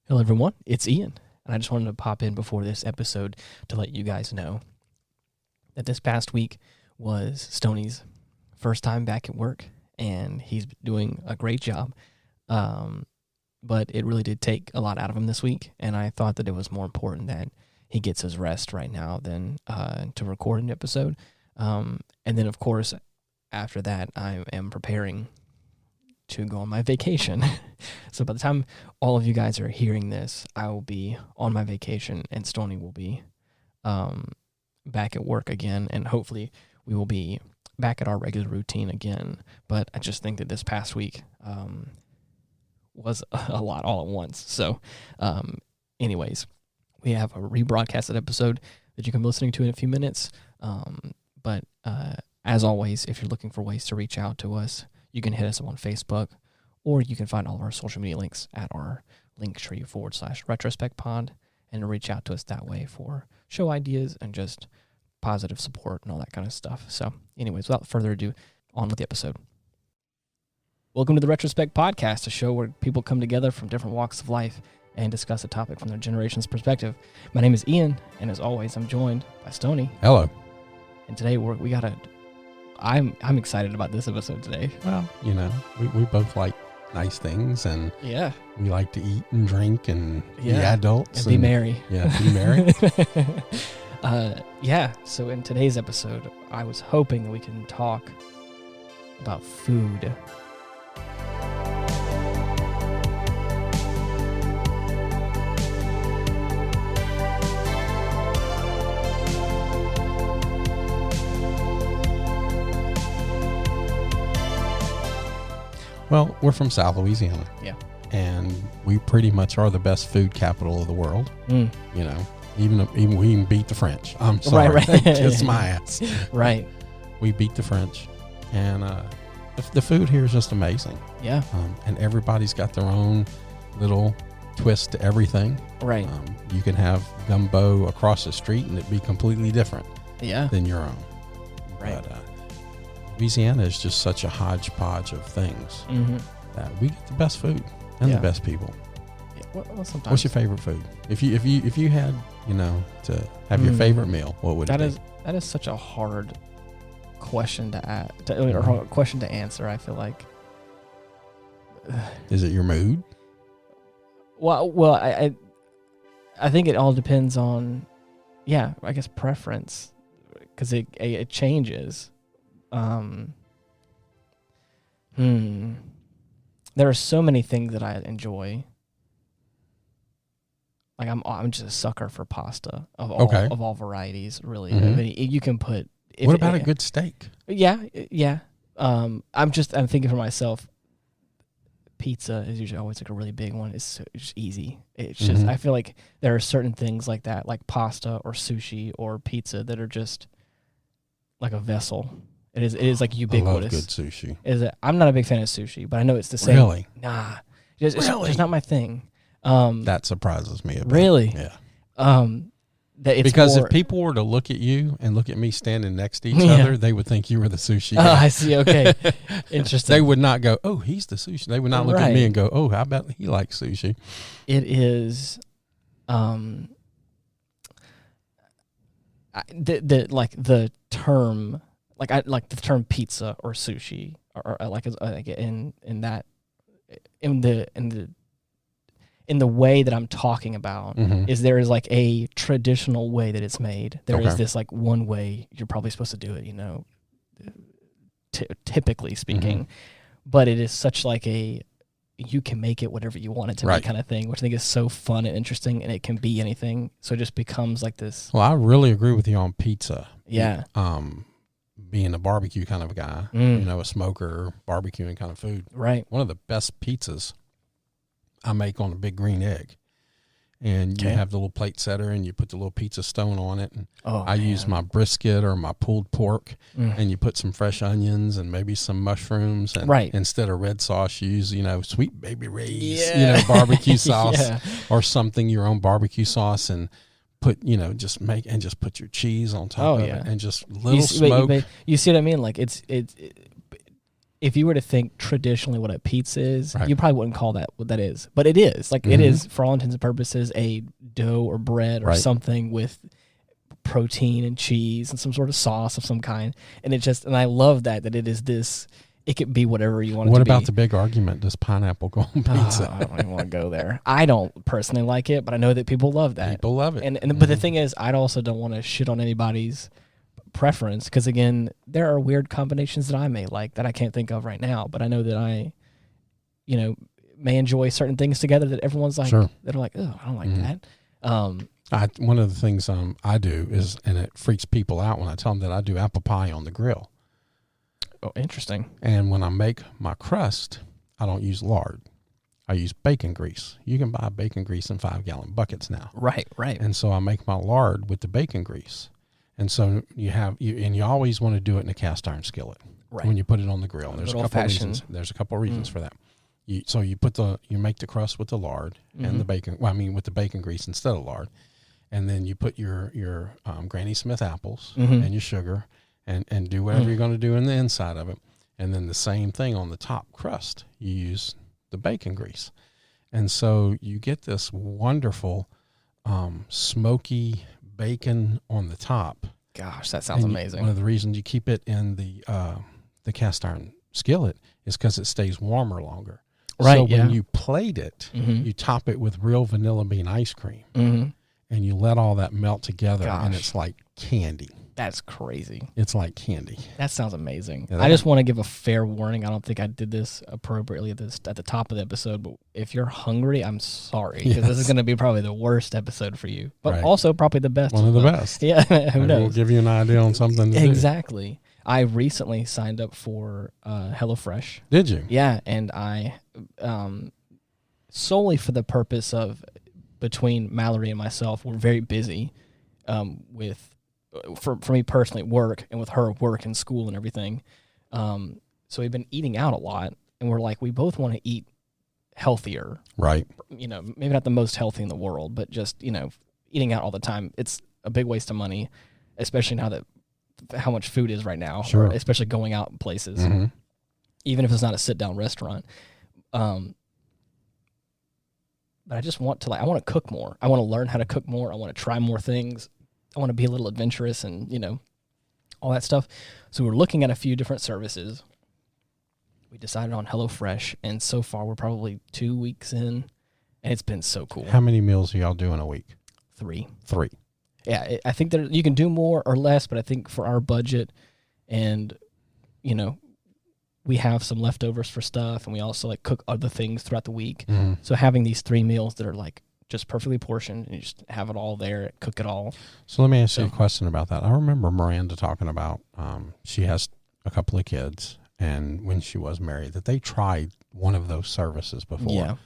Hello, everyone. It's Ian, and I just wanted to pop in before this episode to let you guys know that this past week was Stoney's first time back at work, and he's doing a great job. But it really did take a lot out of him this week, and I thought that it was more important that he gets his rest right now than to record an episode. And then, of course, after that, I am preparing to go on my vacation. So by the time all of you guys are hearing this, I will be on my vacation, and Stoney will be back at work again, and hopefully we will be back at our regular routine again. But I just think that this past week was a lot all at once. So anyways, we have a rebroadcasted episode that you can be listening to in a few minutes. But as always, if you're looking for ways to reach out to us, you can hit us up on Facebook, or you can find all of our social media links at our linktree/Retrospect pod, and reach out to us that way for show ideas and just positive support and all that kind of stuff. So anyways, without further ado, on with the episode. Welcome to the Retrospect podcast, a show where people come together from different walks of life and discuss a topic from their generation's perspective. My name is Ian, and as always, I'm joined by Stoney. Hello. And today I'm excited about this episode today. Well, we both like nice things, and yeah, we like to eat and drink and be adults. And be merry. Yeah, be merry. So in today's episode, I was hoping that we can talk about food. Well, we're from South Louisiana. Yeah. And we pretty much are the best food capital of the world. Mm. Even we even beat the French. I'm sorry. Right. Kiss my ass. Right. We beat the French. And the food here is just amazing. Yeah. And everybody's got their own little twist to everything. Right. You can have gumbo across the street and it be completely different than your own. Right. But Louisiana is just such a hodgepodge of things that we get the best food and the best people. Yeah, well, sometimes. What's your favorite food? If you had to have your favorite meal, what would it be? That is such a hard question to or question to answer. I feel like. Is it your mood? Well, I think it all depends on, I guess preference, because it changes. There are so many things that I enjoy. Like I'm just a sucker for pasta of all varieties, really. Mm-hmm. I mean, you can put. What about a good steak? Yeah. I'm thinking for myself. Pizza is usually always like a really big one. It's just easy. It's just I feel like there are certain things like that, like pasta or sushi or pizza, that are just like a vessel. It is like ubiquitous. I love good sushi. I'm not a big fan of sushi, but I know it's the same. Really? Nah. It's just not my thing. That surprises me a bit. Really? Yeah. Because if people were to look at you and look at me standing next to each other, they would think you were the sushi guy. Oh, I see. Okay. Interesting. They would not go, oh, he's the sushi. They would not look at me and go, oh, how about he likes sushi? It is the term, I like the term pizza or sushi, or in the way that I'm talking about, is there is like a traditional way that it's made. There is this like one way you're probably supposed to do it, typically speaking, but it is such like you can make it whatever you want it to be kind of thing, which I think is so fun and interesting, and it can be anything. So it just becomes like this. Well, I really agree with you on pizza. Yeah. Being a barbecue kind of guy, a smoker, barbecuing kind of food. Right. One of the best pizzas I make on a big green egg. And you have the little plate setter and you put the little pizza stone on it. And I use my brisket or my pulled pork and you put some fresh onions and maybe some mushrooms. And instead of red sauce, you use, Sweet Baby Ray's, barbecue sauce or something, your own barbecue sauce, and put, just put your cheese on top of it and just little smoke. You see what I mean? Like it if you were to think traditionally what a pizza is, you probably wouldn't call that what that is. But it is. Like, it is, for all intents and purposes, a dough or bread or something with protein and cheese and some sort of sauce of some kind. And I love that it is this, it could be whatever you want it to be. What about the big argument? Does pineapple go on pizza? I don't even want to go there. I don't personally like it, but I know that people love that. People love it. And But the thing is, I also don't want to shit on anybody's preference, because again, there are weird combinations that I may like that I can't think of right now, but I know that I, may enjoy certain things together that everyone's like, that are like, oh, I don't like that. One of the things I do is, and it freaks people out when I tell them that I do apple pie on the grill. Oh, interesting. And when I make my crust, I don't use lard. I use bacon grease. You can buy bacon grease in 5-gallon buckets now. Right. And so I make my lard with the bacon grease. And so you always want to do it in a cast iron skillet when you put it on the grill. There's a couple of reasons. There's a couple of reasons for that. You make the crust with the lard and the bacon. Well, I mean with the bacon grease instead of lard, and then you put your Granny Smith apples and your sugar and do whatever you're going to do in the inside of it, and then the same thing on the top crust. You use the bacon grease, and so you get this wonderful smoky bacon on the top. Gosh, that sounds amazing. One of the reasons you keep it in the cast iron skillet is because it stays warmer longer. Right. So when you plate it, you top it with real vanilla bean ice cream, and you let all that melt together, and it's like candy. That's crazy. It's like candy. That sounds amazing. I just want to give a fair warning. I don't think I did this appropriately at the top of the episode, but if you're hungry, I'm sorry, because this is going to be probably the worst episode for you, but also probably the best. One of the best. Yeah, who knows? We'll give you an idea on something to exactly. Do. I recently signed up for HelloFresh. Did you? Yeah, and I solely for the purpose of, between Mallory and myself, we're very busy with. For me personally, work, and with her work and school and everything. So we've been eating out a lot, and we're like, we both want to eat healthier. Right. Maybe not the most healthy in the world, but just, eating out all the time. It's a big waste of money, especially now that how much food is right now, sure. Especially going out places, even if it's not a sit-down restaurant. But I just want to, I want to cook more. I want to learn how to cook more. I want to try more things. I want to be a little adventurous and, all that stuff. So we're looking at a few different services. We decided on HelloFresh, and so far we're probably 2 weeks in, and it's been so cool. How many meals are y'all doing a week? 3. Yeah, I think that you can do more or less, but I think for our budget and, we have some leftovers for stuff, and we also cook other things throughout the week. So having these 3 meals that are just perfectly portioned, and you just have it all there, cook it all. So let me ask you a question about that. I remember Miranda talking about, she has a couple of kids, and when she was married, that they tried one of those services before. Yeah.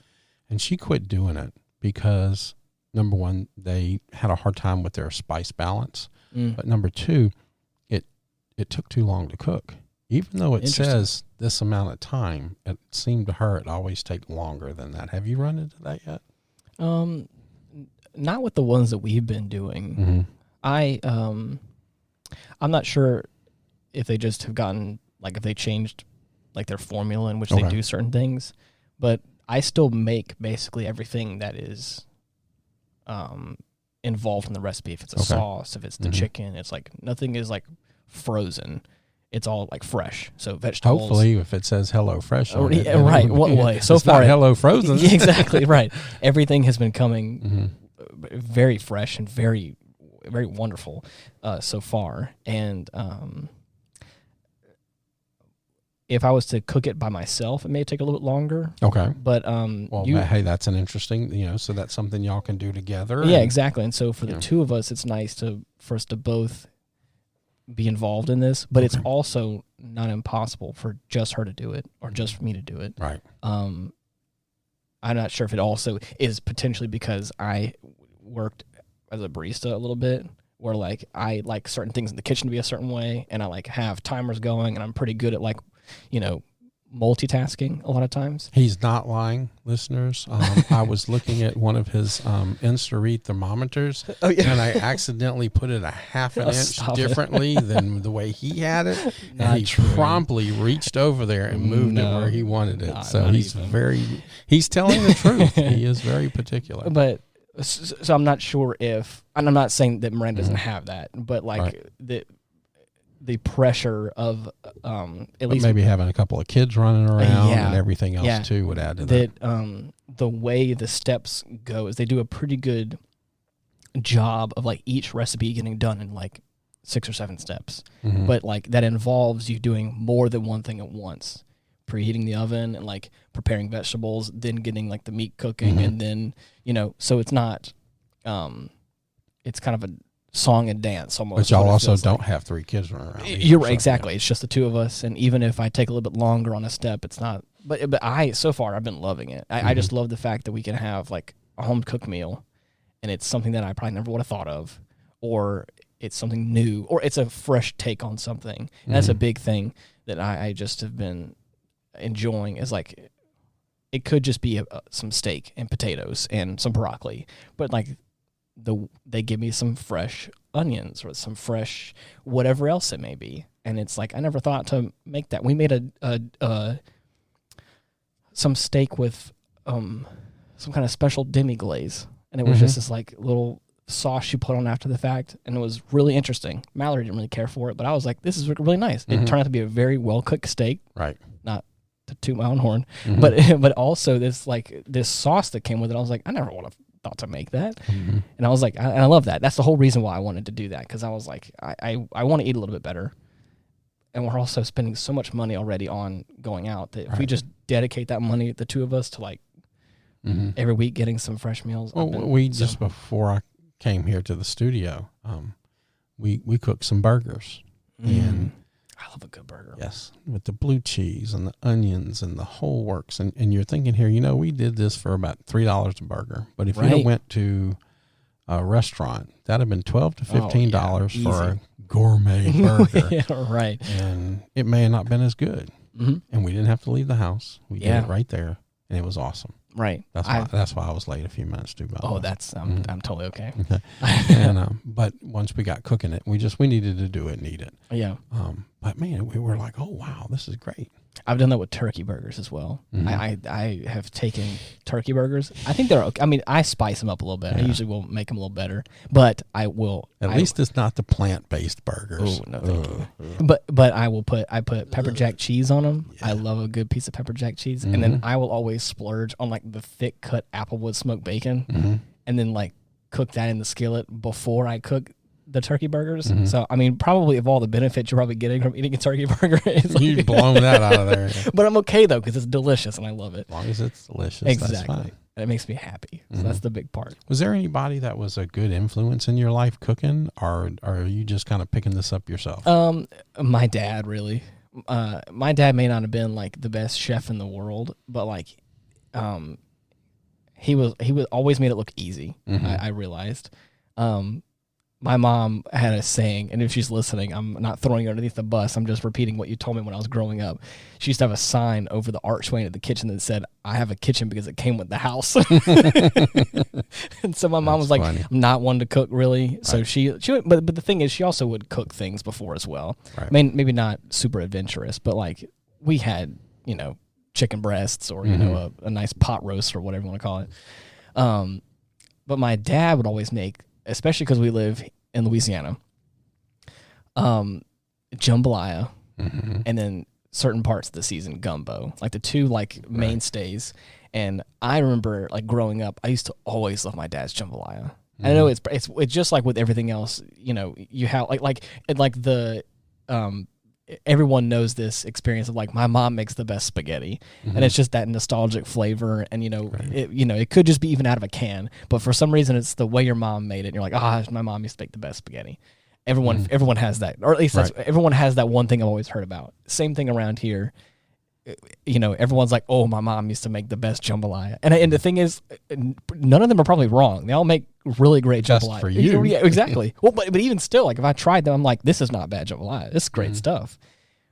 And she quit doing it because, number one, they had a hard time with their spice balance. But number 2, it took too long to cook. Even though it says this amount of time, it seemed to her it always take longer than that. Have you run into that yet? Not with the ones that we've been doing. I'm not sure if they just have gotten, if they changed, their formula in which they do certain things, but I still make basically everything that is, involved in the recipe. If it's a sauce, if it's the chicken, it's nothing is frozen. It's all fresh. So vegetables. Hopefully, if it says Hello Fresh on it, right. What way? So far, Hello Frozen. Exactly right. Everything has been coming very fresh and very, very wonderful so far. And if I was to cook it by myself, it may take a little bit longer. Okay. But hey, that's an interesting. So that's something y'all can do together. Yeah, exactly. And so for the two of us, it's nice for us to both be involved in this, but it's also not impossible for just her to do it or just for me to do it. Right. I'm not sure if it also is potentially because I worked as a barista a little bit, where I like certain things in the kitchen to be a certain way, and I have timers going, and I'm pretty good at multitasking a lot of times. He's not lying, listeners. I was looking at one of his Insta-Read thermometers, and I accidentally put it a half an inch differently than the way he had it. And he promptly reached over there and moved it where he wanted it. So he's telling the truth. He is very particular. But so I'm not sure if, and I'm not saying that Miranda doesn't have that, but like the pressure of at least maybe having a couple of kids running around and everything else too would add to that. The way the steps go is they do a pretty good job of like each recipe getting done in like 6 or 7 steps, but like that involves you doing more than one thing at once, preheating the oven and like preparing vegetables, then getting like the meat cooking, and then so it's not it's kind of a song and dance almost. But y'all also don't have 3 kids running around. You're right, exactly. It's just the 2 of us, and even if I take a little bit longer on a step, it's not. But so far I've been loving it. I just love the fact that we can have like a home cooked meal, and it's something that I probably never would have thought of, or it's something new, or it's a fresh take on something. And that's a big thing that I just have been enjoying. Is like it could just be some steak and potatoes and some broccoli, but like they give me some fresh onions or some fresh whatever else it may be, and it's like I never thought to make that. We made some steak with some kind of special demi glaze, and it was just this like little sauce you put on after the fact, and it was really interesting. Mallory didn't really care for it, but I was like, this is really nice. It turned out to be a very well cooked steak, right? Not to toot my own horn, but also this sauce that came with it. I was like, I never would have thought to make that, and I was like, I love that. That's the whole reason why I wanted to do that, because I was like, I want to eat a little bit better, and we're also spending so much money already on going out that if we just dedicate that money, the 2 of us, to like every week getting some fresh meals. Well, just before I came here to the studio, we cooked some burgers, and I love a good burger. Yes, with the blue cheese and the onions and the whole works. And you're thinking here, we did this for about $3 a burger. But if you went to a restaurant, that'd have been $12 to $15 for a gourmet burger. Right. And it may have not been as good. And we didn't have to leave the house. We did it right there, and it was awesome. Right. That's why I was late a few minutes too. That's I'm totally okay. And but once we got cooking it, we needed to do it and eat it. Yeah. But man, we were like, oh wow, this is great. I've done that with turkey burgers as well. I have taken turkey burgers. I think they're okay. I mean, I spice them up a little bit. I usually will make them a little better, but I will. At least it's not the plant-based burgers. Oh no, thank you. But I put pepper jack cheese on them. Yeah. I love a good piece of pepper jack cheese, and then I will always splurge on like the thick cut applewood smoked bacon, and then like cook that in the skillet before I cook the turkey burgers. So I mean, probably of all the benefits you're probably getting from eating a turkey burger, is like, you've blown that out of there. Yeah. But I'm okay though, because it's delicious and I love it. As long as it's delicious, exactly. That's fine. And it makes me happy. So that's the big part. Was there anybody that was a good influence in your life cooking, or are you just kind of picking this up yourself? My dad, really. My dad may not have been like the best chef in the world, but like, he was always made it look easy. I realized. My mom had a saying, and if she's listening, I'm not throwing her underneath the bus. I'm just repeating what you told me when I was growing up. She used to have a sign over the archway into the kitchen that said, "I have a kitchen because it came with the house." And so my mom was like, funny. I'm not one to cook really. Right. So she but the thing is, she also would cook things before as well. Right. I mean, maybe not super adventurous, but like we had, chicken breasts or, a nice pot roast or whatever you want to call it. But my dad would always make, especially because we live in Louisiana, jambalaya, and then certain parts of the season gumbo, like the 2 mainstays. And I remember like growing up, I used to always love my dad's jambalaya. I know it's just like with everything else, you have like the everyone knows this experience of like my mom makes the best spaghetti, and it's just that nostalgic flavor, and it could just be even out of a can, but for some reason it's the way your mom made it, and you're like, my mom used to make the best spaghetti. Everyone has that, or at least everyone has that one thing I've always heard about. Same thing around here. Everyone's like, oh, my mom used to make the best jambalaya, and the thing is, none of them are probably wrong. They all make really great jambalaya. Just for you. Yeah, exactly. Well, but even still, like if I tried them, I'm like, this is not bad jambalaya. This is great stuff.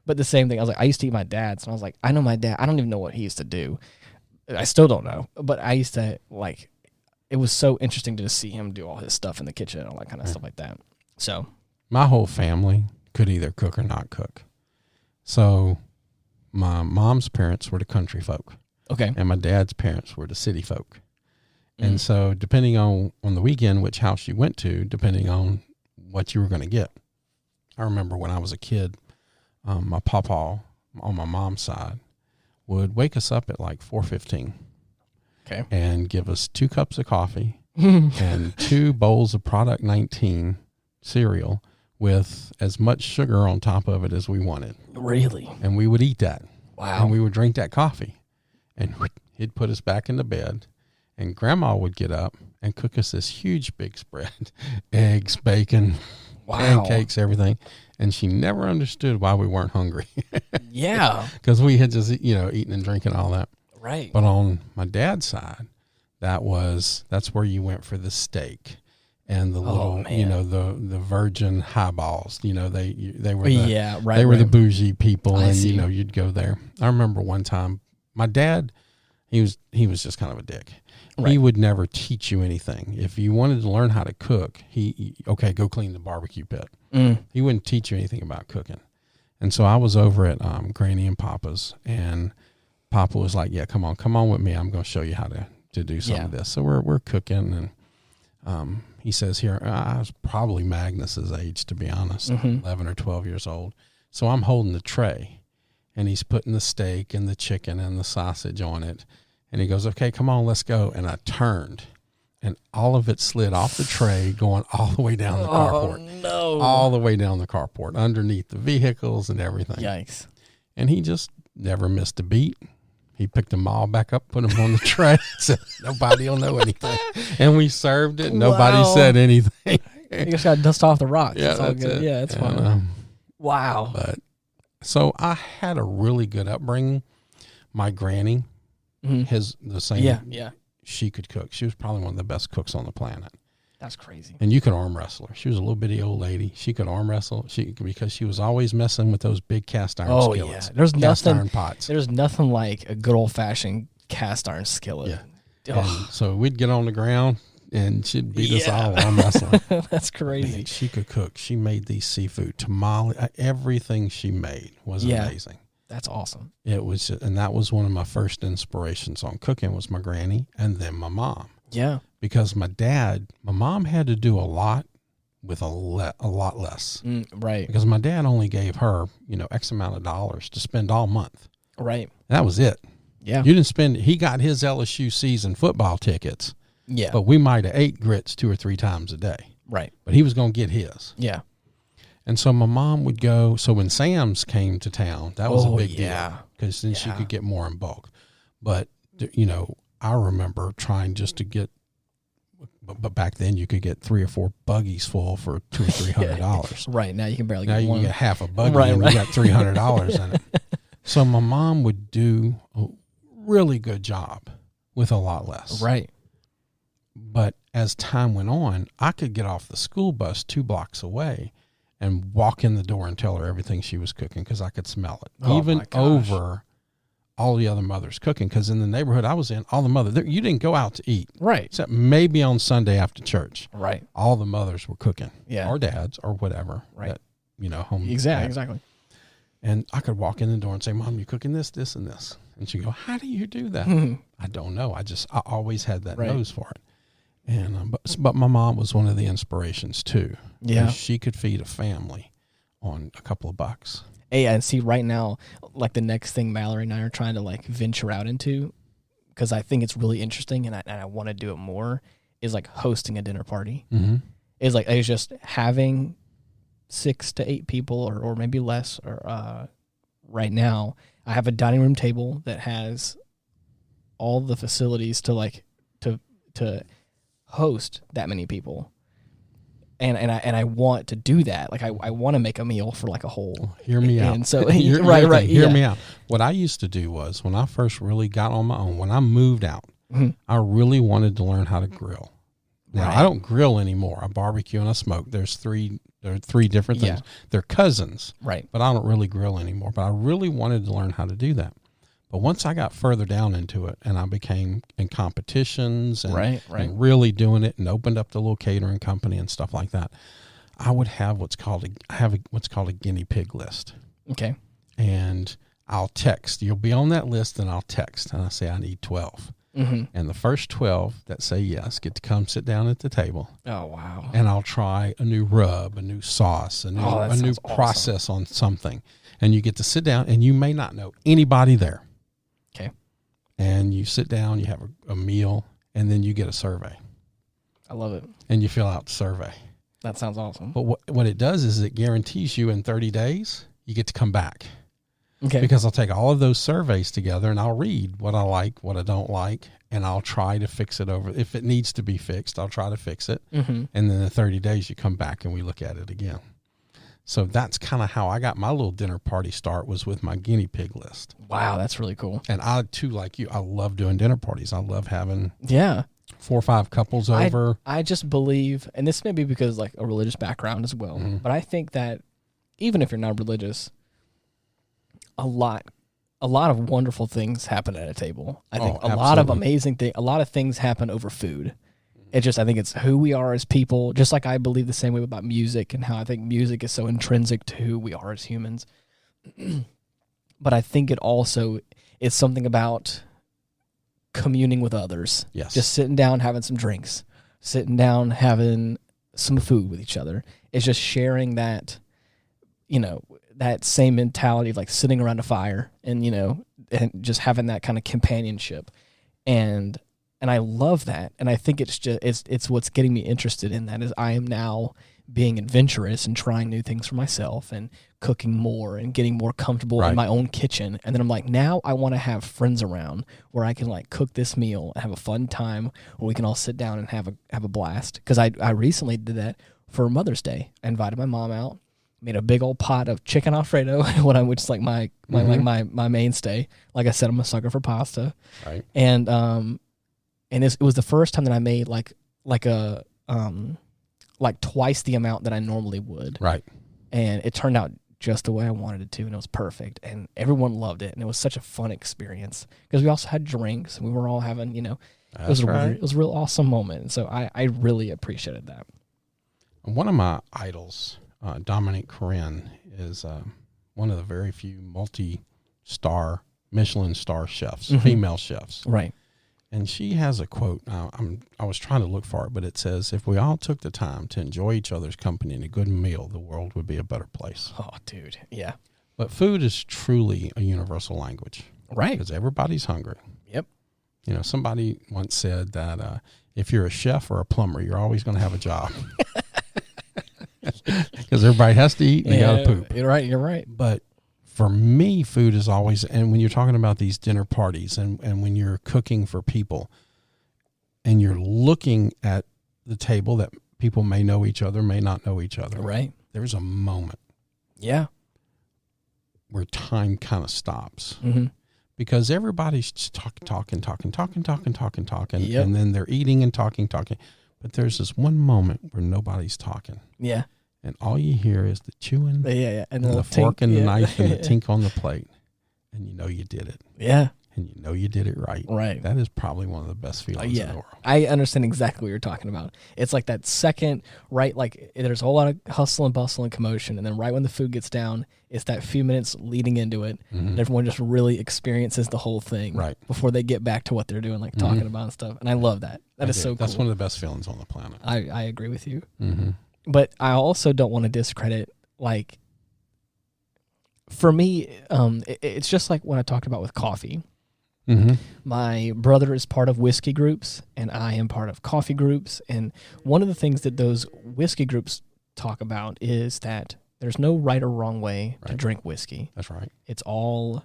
But the same thing, I was like, I used to eat my dad's, and I was like, I know my dad. I don't even know what he used to do. I still don't know, but I used to like. It was so interesting to see him do all his stuff in the kitchen and all that kind of stuff like that. So my whole family could either cook or not cook. So my mom's parents were the country folk. Okay. And my dad's parents were the city folk. And so depending on the weekend, which house you went to, depending on what you were going to get. I remember when I was a kid, my papa on my mom's side would wake us up at like 4:15. Okay. And give us 2 cups of coffee and 2 bowls of Product 19 cereal with as much sugar on top of it as we wanted. Really? And we would eat that. Wow. And we would drink that coffee. And he'd put us back into bed. And Grandma would get up and cook us this huge big spread. Eggs, bacon, pancakes, everything. And she never understood why we weren't hungry. Yeah. Because we had just, eaten and drinking all that. Right. But on my dad's side, that's where you went for the steak and the little, the virgin highballs. They were the bougie people, and you'd go there. I remember one time my dad, he was just kind of a dick. Right. He would never teach you anything. If you wanted to learn how to cook, go clean the barbecue pit. He wouldn't teach you anything about cooking. And so I was over at Granny and Papa's, and Papa was like, yeah, come on with me. I'm going to show you how to do some of this. So we're cooking, and he says here, I was probably Magnus's age, to be honest, 11 or 12 years old. So I'm holding the tray, and he's putting the steak and the chicken and the sausage on it. And he goes, okay, come on, let's go. And I turned, and all of it slid off the tray, going all the way down the carport. No. All the way down the carport, underneath the vehicles and everything. Yikes. And he just never missed a beat. He picked them all back up, put them on the tray, said, nobody will know anything. And we served it. Nobody said anything. You just got to dust off the rocks. Yeah, it's all that's good. it. Yeah, it's fine. Wow. But so I had a really good upbringing. My granny, the same. Yeah. She could cook. She was probably one of the best cooks on the planet. That's crazy. And you could arm wrestle her. She was a little bitty old lady. She could arm wrestle. Because she was always messing with those big cast iron skillets. Yeah. Cast iron pots. There's nothing like a good old fashioned cast iron skillet. Yeah. So we'd get on the ground, and she'd beat us all arm wrestling. That's crazy. Man, she could cook. She made these seafood tamale. Everything she made was amazing. That's awesome. It was, and that was one of my first inspirations on cooking was my granny, and then my mom. Yeah. Because my mom had to do a lot with a lot less. Right. Because my dad only gave her, X amount of dollars to spend all month. Right. That was it. Yeah. You didn't he got his LSU season football tickets. Yeah. But we might have ate grits 2 or 3 times a day. Right. But he was going to get his. Yeah. And so my mom would go. So when Sam's came to town, that was a big deal. Because then she could get more in bulk. But, I remember trying just to get, but back then you could get 3 or 4 buggies full for $200 or $300. Right. Now you can barely get one. Now you can get half a buggy and you got $300 in it. So my mom would do a really good job with a lot less. Right. But as time went on, I could get off the school bus 2 blocks away and walk in the door and tell her everything she was cooking because I could smell it. Even over all the other mothers cooking, because in the neighborhood I was in, all the mothers, you didn't go out to eat. Right. Except maybe on Sunday after church. Right. All the mothers were cooking. Yeah. Or dads or whatever. Right. That, home. Exactly. And I could walk in the door and say, Mom, you cooking this, this, and this. And she'd go, how do you do that? I don't know. I always had that nose for it. And but my mom was one of the inspirations too. Yeah. She could feed a family on a couple of bucks. Hey, and see right now, like the next thing Mallory and I are trying to venture out into, because I think it's really interesting and I want to do it more, is hosting a dinner party. Mm-hmm. It's just having 6 to 8 people or maybe less. Or right now, I have a dining room table that has all the facilities to host that many people. And I want to do that. I want to make a meal for a whole. Hear me out. And so right. Hear me out. What I used to do was when I first really got on my own, when I moved out, I really wanted to learn how to grill. Now, I don't grill anymore. I barbecue and I smoke. There are three different things. They're cousins. Right. But I don't really grill anymore. But I really wanted to learn how to do that. But once I got further down into it and I became in competitions and, and really doing it and opened up the little catering company and stuff like that, I would have what's called a guinea pig list. Okay. And I'll text. You'll be on that list and I'll text. And I say, I need 12. Mm-hmm. And the first 12 that say yes get to come sit down at the table. Oh, wow. And I'll try a new rub, a new sauce, a new process on something. And you get to sit down, and you may not know anybody there. Okay. And you sit down, you have a meal, and then you get a survey. I love it. And you fill out the survey. That sounds awesome. But what it does is it guarantees you in 30 days, you get to come back. Okay. Because I'll take all of those surveys together and I'll read what I like, what I don't like, and I'll try to fix it over. If it needs to be fixed, I'll try to fix it. Mm-hmm. And then in 30 days, you come back and we look at it again. So that's kind of how I got my little dinner party start, was with my guinea pig list. Wow, that's really cool. And I, too, like you, I love doing dinner parties. I love having 4 or 5 couples over. I just believe, and this may be because like a religious background as well, but I think that even if you're not religious, a lot of wonderful things happen at a table. I think a lot of amazing things, a lot of things happen over food. I think it's who we are as people, just like I believe the same way about music and how I think music is so intrinsic to who we are as humans. But I think it also is something about communing with others. Yes. Just sitting down, having some drinks, sitting down, having some food with each other. It's just sharing that, that same mentality of like sitting around a fire and, and just having that kind of companionship. And I love that. And I think it's what's getting me interested in that is I am now being adventurous and trying new things for myself and cooking more and getting more comfortable in my own kitchen. And then I'm like, now I want to have friends around where I can like cook this meal and have a fun time where we can all sit down and have a blast. Cause I recently did that for Mother's Day. I invited my mom out. Made a big old pot of chicken Alfredo, which is like my mainstay. Like I said, I'm a sucker for pasta. Right. And it was the first time that I made like twice the amount that I normally would. Right. And it turned out just the way I wanted it to, and it was perfect. And everyone loved it, and it was such a fun experience because we also had drinks, and we were all having, it was a real awesome moment. And so I really appreciated that. One of my idols, Dominique Corinne, is one of the very few multi-star Michelin star chefs, female chefs. Right. And she has a quote. I was trying to look for it, but it says, "If we all took the time to enjoy each other's company and a good meal, the world would be a better place." Oh, dude. Yeah. But food is truly a universal language. Right. Because everybody's hungry. Yep. Somebody once said that if you're a chef or a plumber, you're always going to have a job. Because everybody has to eat and they got to poop. You're right. But for me, food is always, and when you're talking about these dinner parties and when you're cooking for people and you're looking at the table that people may know each other, may not know each other. Right. There's a moment. Yeah. Where time kind of stops. Mm-hmm. Because everybody's just talking. Yep. And then they're eating and talking. But there's this one moment where nobody's talking. Yeah. And all you hear is the chewing, and the fork and the knife and the tink on the plate. And you know you did it. Yeah. And you know you did it right. Right. That is probably one of the best feelings in the world. I understand exactly what you're talking about. It's like that second, right, like there's a whole lot of hustle and bustle and commotion, and then right when the food gets down, it's that few minutes leading into it, and everyone just really experiences the whole thing before they get back to what they're doing, like talking about and stuff. And I love that. That is so cool. That's one of the best feelings on the planet. I agree with you. Mm-hmm. But I also don't want to discredit, like, for me, it's just like when I talked about with coffee. Mm-hmm. My brother is part of whiskey groups, and I am part of coffee groups. And one of the things that those whiskey groups talk about is that there's no right or wrong way to drink whiskey. That's right. It's all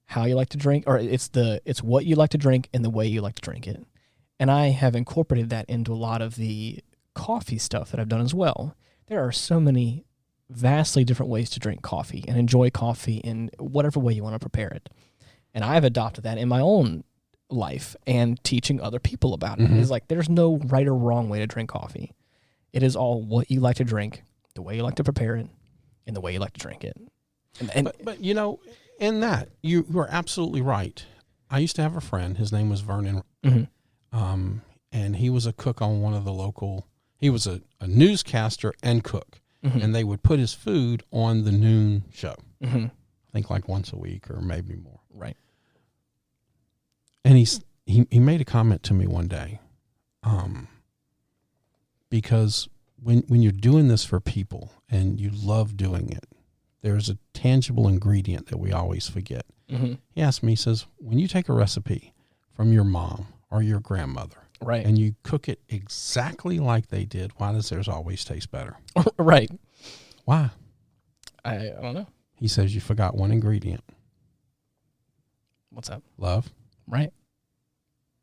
how you like to drink, or it's what you like to drink and the way you like to drink it. And I have incorporated that into a lot of the coffee stuff that I've done as well. There are so many vastly different ways to drink coffee and enjoy coffee in whatever way you want to prepare it. And I've adopted that in my own life and teaching other people about it. It's like there's no right or wrong way to drink coffee. It is all what you like to drink, the way you like to prepare it, and the way you like to drink it. But you know, in that, you are absolutely right. I used to have a friend. His name was Vernon. And he was a cook on one of the local, he was a newscaster and cook. And they would put his food on the noon show. I think like once a week or maybe more. Right. And he made a comment to me one day, because when you're doing this for people and you love doing it, there's a tangible ingredient that we always forget. He asked me, he says, when you take a recipe from your mom or your grandmother, right, and you cook it exactly like they did, why does theirs always taste better? Right. Why? I don't know. He says you forgot one ingredient. What's that? Love. Right.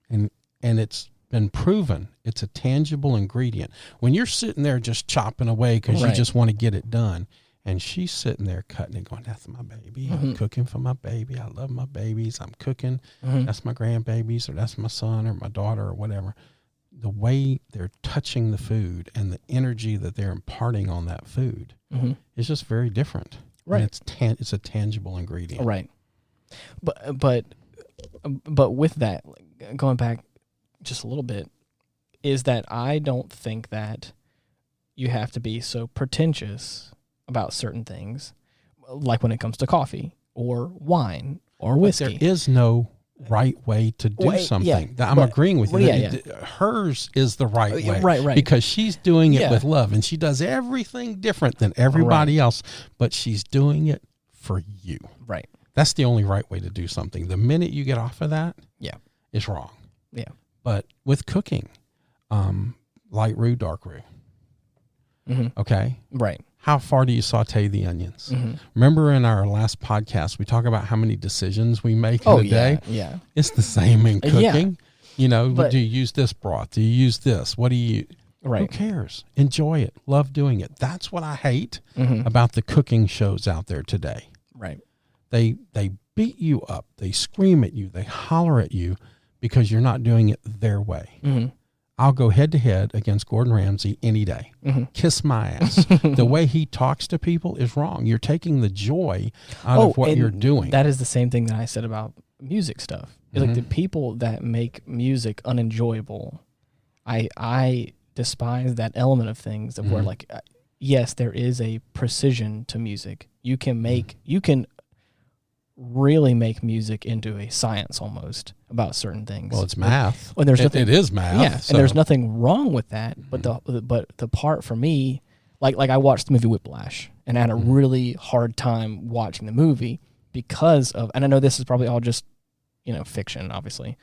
And it's been proven it's a tangible ingredient. When you're sitting there just chopping away because you just want to get it done, and she's sitting there cutting it, going, that's my baby. I'm cooking for my baby. I love my babies. I'm cooking. That's my grandbabies, or that's my son or my daughter or whatever. The way they're touching the food and the energy that they're imparting on that food is just very different. Right. And it's a tangible ingredient. Right. But with that, going back just a little bit, is that I don't think that you have to be so pretentious about certain things, like when it comes to coffee or wine or whiskey. But there is no right way to do something. Yeah, I'm agreeing with you. Hers is the right way. Right. Because she's doing it with love, and she does everything different than everybody else, but she's doing it for you. Right. That's the only right way to do something. The minute you get off of that, it's wrong. Yeah. But with cooking, light roux, dark roux. Okay? Right. How far do you saute the onions? Remember in our last podcast, we talk about how many decisions we make in a day? Yeah. It's the same in cooking. You know, do you use this broth? Do you use this? What do you... Right. Who cares? Enjoy it. Love doing it. That's what I hate about the cooking shows out there today. Right. They beat you up. They scream at you. They holler at you because you're not doing it their way. I'll go head to head against Gordon Ramsay any day. Kiss my ass. The way he talks to people is wrong. You're taking the joy out of what you're doing. That is the same thing that I said about music stuff. It's like the people that make music unenjoyable, I despise that element of things of where, like, yes, there is a precision to music. You can really make music into a science almost about certain things. Well, it's math. When there's nothing, it is math. Yeah, and there's nothing wrong with that. But the part for me, like I watched the movie Whiplash, and I had a really hard time watching the movie because of, and I know this is probably all just, fiction, obviously,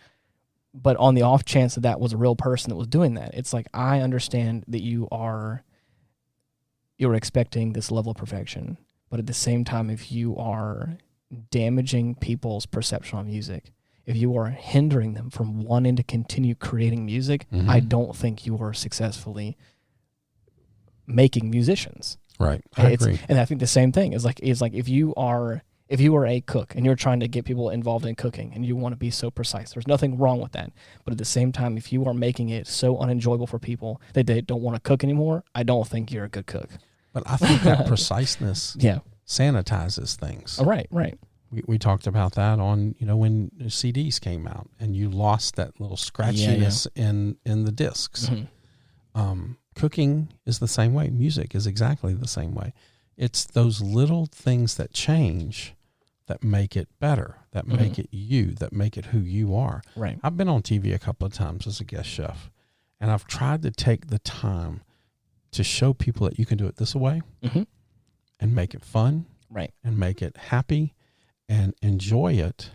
but on the off chance that was a real person that was doing that, it's like, I understand that you're expecting this level of perfection, but at the same time, if you are damaging people's perception of music, if you are hindering them from wanting to continue creating music, I don't think you are successfully making musicians. Right. I agree. And I think the same thing is like if you are a cook and you're trying to get people involved in cooking and you want to be so precise, there's nothing wrong with that. But at the same time, if you are making it so unenjoyable for people that they don't want to cook anymore, I don't think you're a good cook. But I think that preciseness sanitizes things. Oh, right. We talked about that on, when the CDs came out and you lost that little scratchiness in the discs. Cooking is the same way. Music is exactly the same way. It's those little things that change that make it better, that make it you, that make it who you are. Right. I've been on TV a couple of times as a guest chef, and I've tried to take the time to show people that you can do it this way and make it fun, right, and make it happy and enjoy it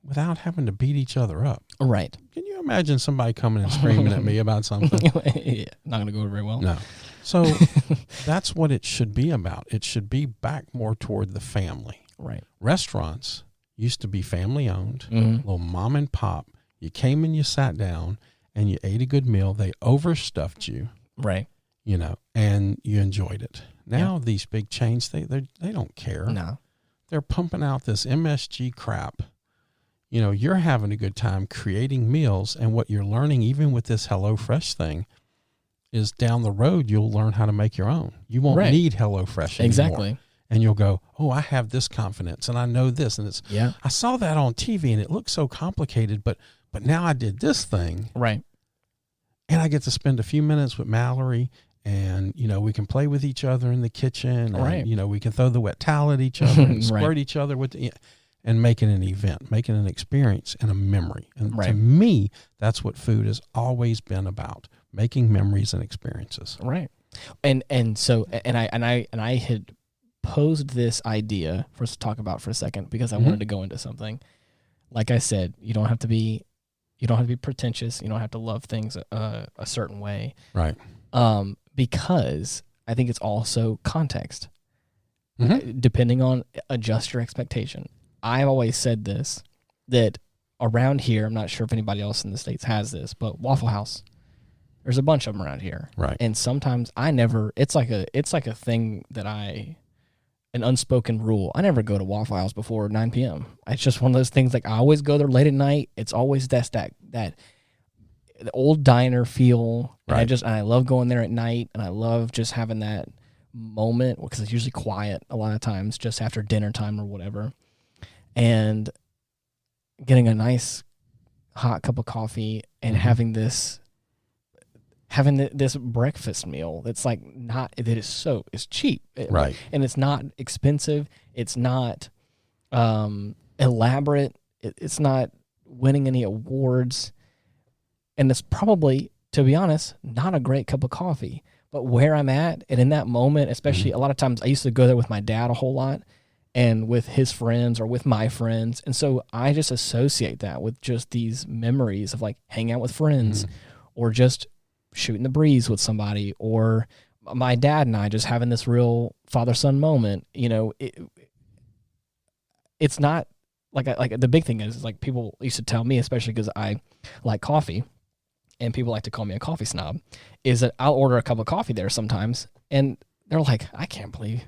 without having to beat each other up. Right. Can you imagine somebody coming and screaming at me about something? Yeah, not going to go over very well. No. So that's what it should be about. It should be back more toward the family. Right. Restaurants used to be family owned, little mom and pop. You came and you sat down and you ate a good meal. They overstuffed you. Right. And you enjoyed it. Now these big chains, they don't care. No. They're pumping out this MSG crap, you're having a good time creating meals. And what you're learning, even with this HelloFresh thing, is down the road, you'll learn how to make your own. You won't need HelloFresh anymore. Exactly. And you'll go, oh, I have this confidence and I know this. And I saw that on TV and it looked so complicated, but now I did this thing. Right. And I get to spend a few minutes with Mallory, and, we can play with each other in the kitchen. And, we can throw the wet towel at each other and squirt each other with and make it an event, make it an experience and a memory. And to me, that's what food has always been about, making memories and experiences. Right. And I had posed this idea for us to talk about for a second because I wanted to go into something. Like I said, you don't have to be pretentious. You don't have to love things a certain way. Right. Because I think it's also context. Depending on, adjust your expectation. I've always said this, that around here, I'm not sure if anybody else in the States has this, but Waffle House, there's a bunch of them around here. Right. And sometimes it's like a thing that an unspoken rule. I never go to Waffle House before 9 p.m. It's just one of those things, like I always go there late at night. It's always that the old diner feel. Right. And I love going there at night, and I love just having that moment because it's usually quiet a lot of times just after dinner time or whatever. And getting a nice hot cup of coffee and having this breakfast meal that's like it's cheap. Right. And it's not expensive. It's not elaborate. It's not winning any awards. And it's probably, to be honest, not a great cup of coffee. But where I'm at, and in that moment, especially a lot of times I used to go there with my dad a whole lot and with his friends or with my friends. And so I just associate that with just these memories of like hanging out with friends or just shooting the breeze with somebody, or my dad and I just having this real father-son moment. It's not like the big thing is like people used to tell me, especially because I like coffee and people like to call me a coffee snob, is that I'll order a cup of coffee there sometimes and they're like, I can't believe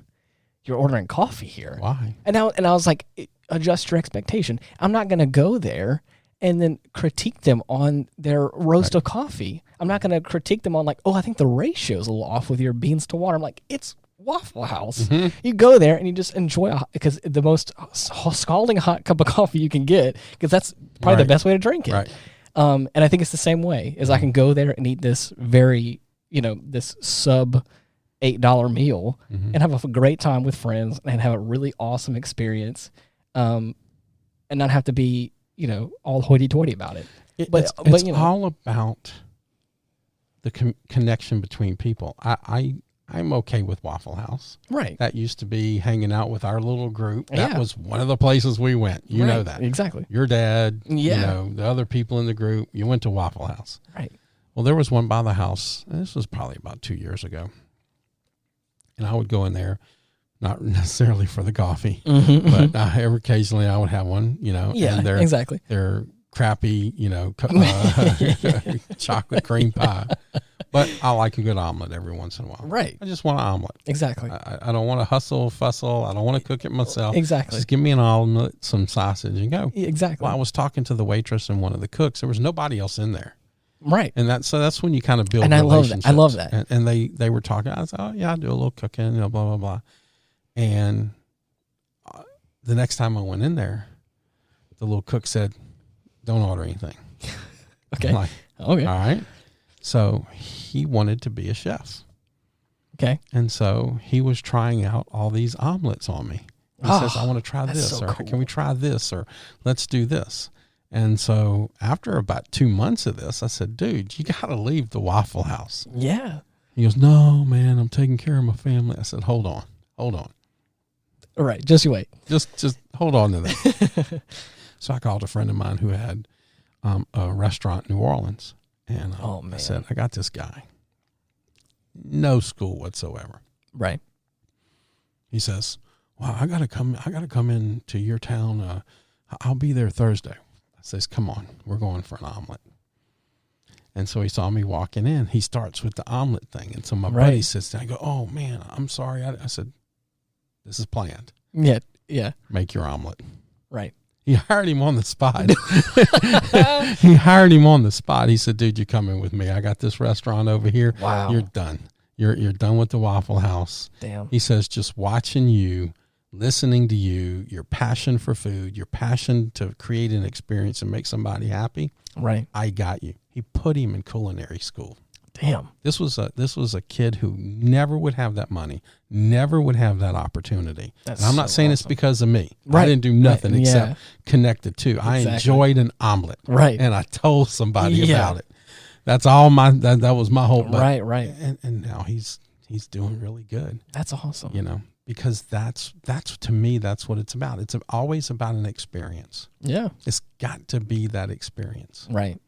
you're ordering coffee here. Why? And I was like, adjust your expectation. I'm not going to go there and then critique them on their roast of coffee. I'm not going to critique them on like, oh, I think the ratio is a little off with your beans to water. I'm like, it's Waffle House. You go there and you just enjoy because the most scalding hot cup of coffee you can get, because that's probably the best way to drink it. Right. And I think it's the same way, is I can go there and eat this very, this sub $8 meal and have a great time with friends and have a really awesome experience, and not have to be, all hoity-toity about it. It's all about the connection between people. I'm okay with Waffle House. Right. That used to be hanging out with our little group. That was one of the places we went. You know that. Exactly. Your dad, the other people in the group, you went to Waffle House. Right. Well, there was one by the house, and this was probably about 2 years ago. And I would go in there, not necessarily for the coffee, but occasionally I would have one, Yeah, and exactly. They're crappy, chocolate cream pie. But I like a good omelet every once in a while. Right. I just want an omelet. Exactly. I don't want to fussle. I don't want to cook it myself. Exactly. Just give me an omelet, some sausage, and go. Exactly. Well, I was talking to the waitress and one of the cooks. There was nobody else in there. Right. And that's when you kind of build and relationships. I love that. And they were talking. I said, oh, yeah, I do a little cooking, blah, blah, blah. And the next time I went in there, the little cook said, don't order anything. Okay. I'm like, okay. All right. So he wanted to be a chef. Okay. And so he was trying out all these omelets on me. He says, I want to try this, or can we try this, or let's do this. And so after about 2 months of this, I said, dude, you got to leave the Waffle House. Yeah. He goes, no, man, I'm taking care of my family. I said, hold on. All right. Just you wait. Just hold on to that. So I called a friend of mine who had a restaurant in New Orleans. And I said, I got this guy. No school whatsoever. Right. He says, well, I gotta come into your town. I'll be there Thursday. I says, come on, we're going for an omelet. And so he saw me walking in. He starts with the omelet thing. And so my buddy sits down. I go, oh man, I'm sorry. I said, this is planned. Yeah. Yeah. Make your omelet. Right. He hired him on the spot. He hired him on the spot. He said, dude, you're coming with me. I got this restaurant over here. Wow. You're done. You're done with the Waffle House. Damn. He says, just watching you, listening to you, your passion for food, your passion to create an experience and make somebody happy. Right. I got you. He put him in culinary school. Damn. This was a kid who never would have that money, never would have that opportunity. And I'm not saying it's because of me. Right. I didn't do nothing except connect the two. Exactly. I enjoyed an omelet. Right. And I told somebody about it. That's all that was my whole right. And now he's doing really good. That's awesome. You know, because that's to me, that's what it's about. It's always about an experience. Yeah. It's got to be that experience. Right.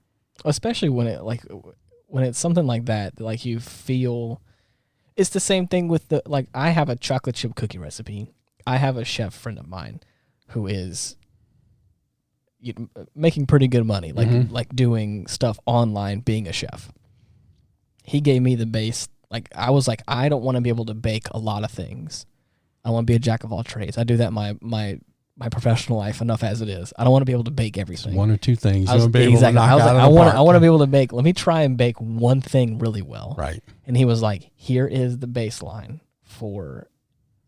Especially when it's something like that, like you feel, it's the same thing with I have a chocolate chip cookie recipe. I have a chef friend of mine who is making pretty good money, like doing stuff online, being a chef. He gave me the base. I was like, I don't want to be able to bake a lot of things. I want to be a jack of all trades. I do that in my professional life enough as it is. I don't want to be able to bake everything. It's one or two things. I want to be able to make. Let me try and bake one thing really well. Right. And he was like, here is the baseline for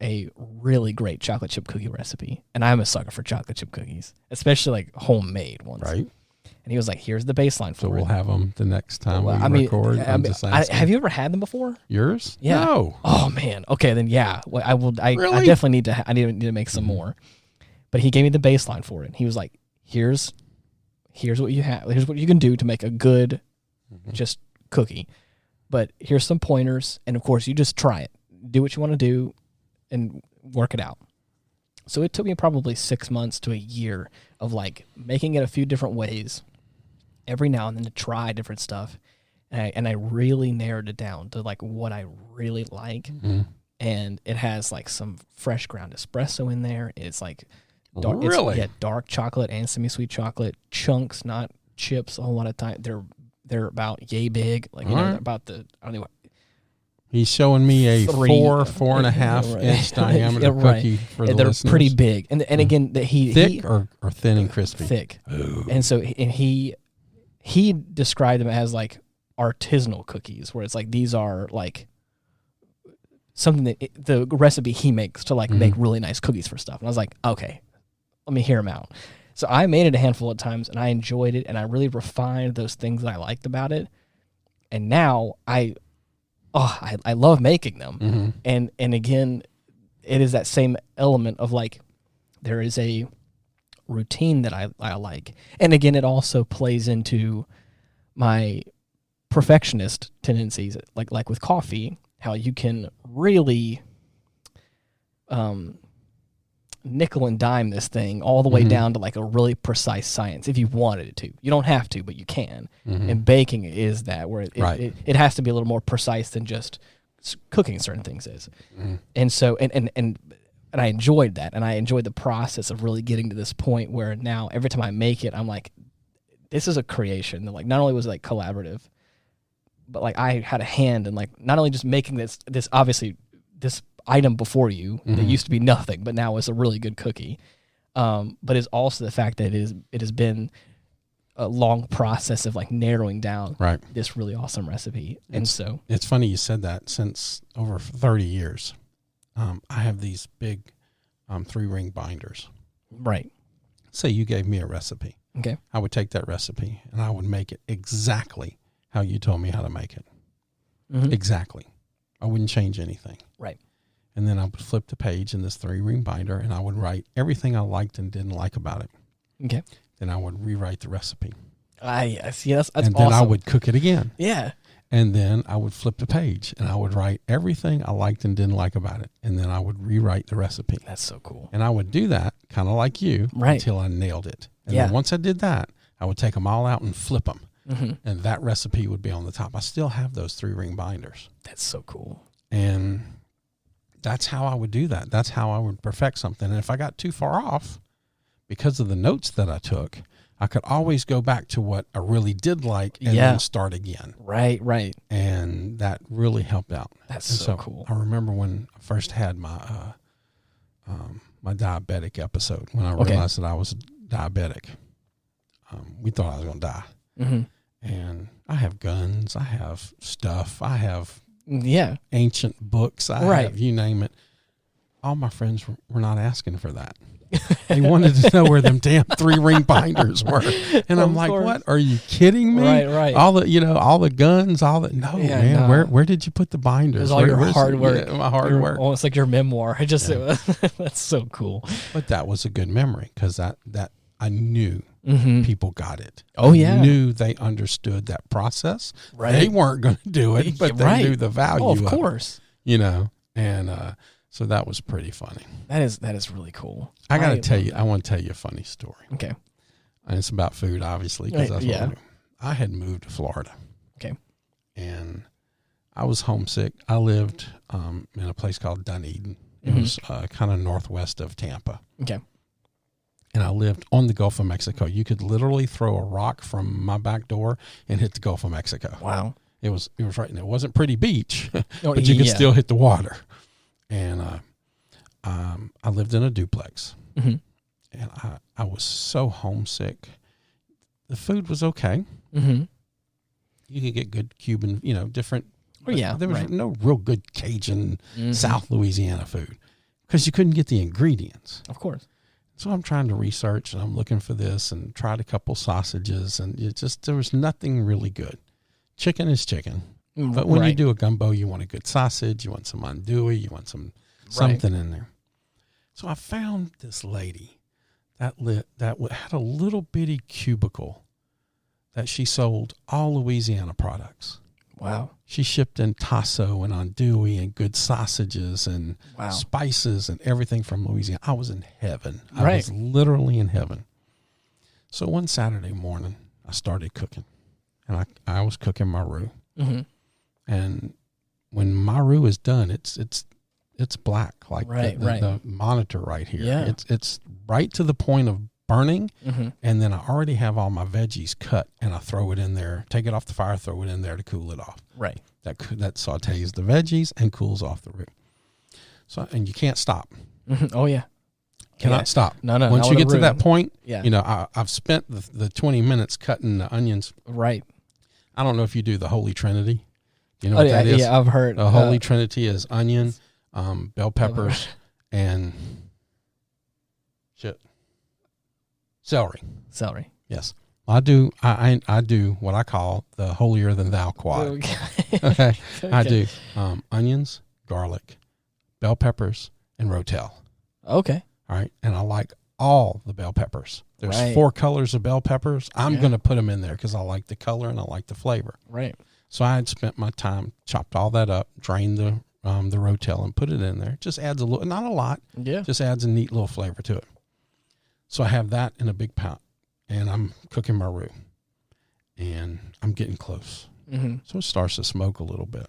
a really great chocolate chip cookie recipe. And I'm a sucker for chocolate chip cookies, especially homemade ones. Right. And he was like, here's the baseline for it. So we'll have them the next time we record. Have you ever had them before? Yours? Yeah. No. Oh man. Okay, then yeah. Well, I will. Really? I definitely need to. I need to make some more. But he gave me the baseline for it. He was like, here's what you have. Here's what you can do to make a good just cookie. But here's some pointers. And of course, you just try it. Do what you want to do and work it out. So it took me probably 6 months to a year of making it a few different ways every now and then to try different stuff. And I really narrowed it down to what I really like. Mm-hmm. And it has some fresh ground espresso in there. It's really? Dark chocolate and semi-sweet chocolate chunks, not chips. A whole lot of time they're about yay big, about the I don't know. He's showing me a 4.5 inch diameter cookie for the listeners. They're pretty big, and again, thick or thin and crispy. Thick. Ooh. And so he described them as artisanal cookies, where it's these are something that the recipe he makes to make really nice cookies for stuff. And I was like, okay, let me hear him out. So I made it a handful of times and I enjoyed it and I really refined those things that I liked about it. And now I love making them. Mm-hmm. And again, it is that same element of there is a routine that I like. And again, it also plays into my perfectionist tendencies, like with coffee, how you can really nickel and dime this thing all the way down to a really precise science if you wanted it to. You don't have to, but you can. Mm-hmm. And baking is that, where it has to be a little more precise than just cooking certain things is. Mm-hmm. And so and I enjoyed that, and I enjoyed the process of really getting to this point where now every time I make it, I'm like, this is a creation. And not only was it collaborative, but I had a hand in not only just making this obviously this item before you that used to be nothing, but now it's a really good cookie. But it's also the fact that it has been a long process of narrowing down this really awesome recipe. And so it's funny you said that. Since over 30 years, I have these big 3-ring binders. Right. Say you gave me a recipe. Okay. I would take that recipe and I would make it exactly how you told me how to make it. Mm-hmm. Exactly. I wouldn't change anything. Right. And then I would flip the page in this 3-ring binder and I would write everything I liked and didn't like about it. Okay. Then I would rewrite the recipe. I see. That's and awesome. Then I would cook it again. Yeah. And then I would flip the page and I would write everything I liked and didn't like about it. And then I would rewrite the recipe. That's so cool. And I would do that kind of like you until I nailed it. And then once I did that, I would take them all out and flip them. Mm-hmm. And that recipe would be on the top. I still have those 3-ring binders. That's so cool. And that's how I would do that. That's how I would perfect something. And if I got too far off, because of the notes that I took, I could always go back to what I really did like and then start again. Right. And that really helped out. That's so cool. I remember when I first had my my diabetic episode, when I realized that I was diabetic. We thought I was going to die. Mm-hmm. And I have guns. I have stuff. I have ancient books. I have, you name it. All my friends were not asking for that. They wanted to know where them damn 3-ring binders were. And I'm like, what? Are you kidding me? Right. All the guns, man. No. Where did you put the binders? It was all your hard work. Yeah, my hard work. Almost like your memoir. That's so cool. But that was a good memory because that I knew people got it. Oh, yeah. I knew they understood that process. Right. They weren't going to do it, but they knew the value of course. And so that was pretty funny. That is really cool. I got to tell you, I want to tell you a funny story. Okay. And it's about food, obviously, because that's what I do. I had moved to Florida. Okay. And I was homesick. I lived in a place called Dunedin. It was kind of northwest of Tampa. Okay. And I lived on the Gulf of Mexico. You could literally throw a rock from my back door and hit the Gulf of Mexico. Wow. It was right, and it wasn't pretty beach, but you could still hit the water. And I lived in a duplex, and I was so homesick. The food was okay. Mm-hmm. You could get good Cuban, different. Oh, yeah. There was no real good Cajun South Louisiana food because you couldn't get the ingredients. Of course. So I'm trying to research, and I'm looking for this, and tried a couple sausages, and there was nothing really good. Chicken is chicken. But when you do a gumbo, you want a good sausage, you want some andouille, you want something in there. So I found this lady that had a little bitty cubicle that she sold all Louisiana products. Wow. She shipped in tasso and andouille and good sausages and spices and everything from Louisiana. I was in heaven. I was literally in heaven. So one Saturday morning, I started cooking, and I was cooking my roux. Mm-hmm. And when my roux is done, it's black, like the monitor right here. Yeah. It's right to the point of burning, and then I already have all my veggies cut, and I throw it in there, take it off the fire, throw it in there to cool it off. Right. That sautés the veggies and cools off the roux. So, and you can't stop. Mm-hmm. Oh, yeah. Cannot stop. No. Once you get to that point, yeah. I've spent the 20 minutes cutting the onions. Right. I don't know if you do the Holy Trinity. You know what that is? Yeah, I've heard. The Holy Trinity is onion, bell peppers, and celery. Celery. Yes. I do what I call the holier than thou quad. Okay. I do onions, garlic, bell peppers, and rotel. Okay. All right. And I like all the bell peppers. There's 4 colors of bell peppers. I'm going to put them in there because I like the color and I like the flavor. Right. So I had spent my time, chopped all that up, drained the rotel and put it in there. Just adds a little, not a lot. Yeah. Just adds a neat little flavor to it. So I have that in a big pot, and I'm cooking my roux, and I'm getting close. Mm-hmm. So it starts to smoke a little bit.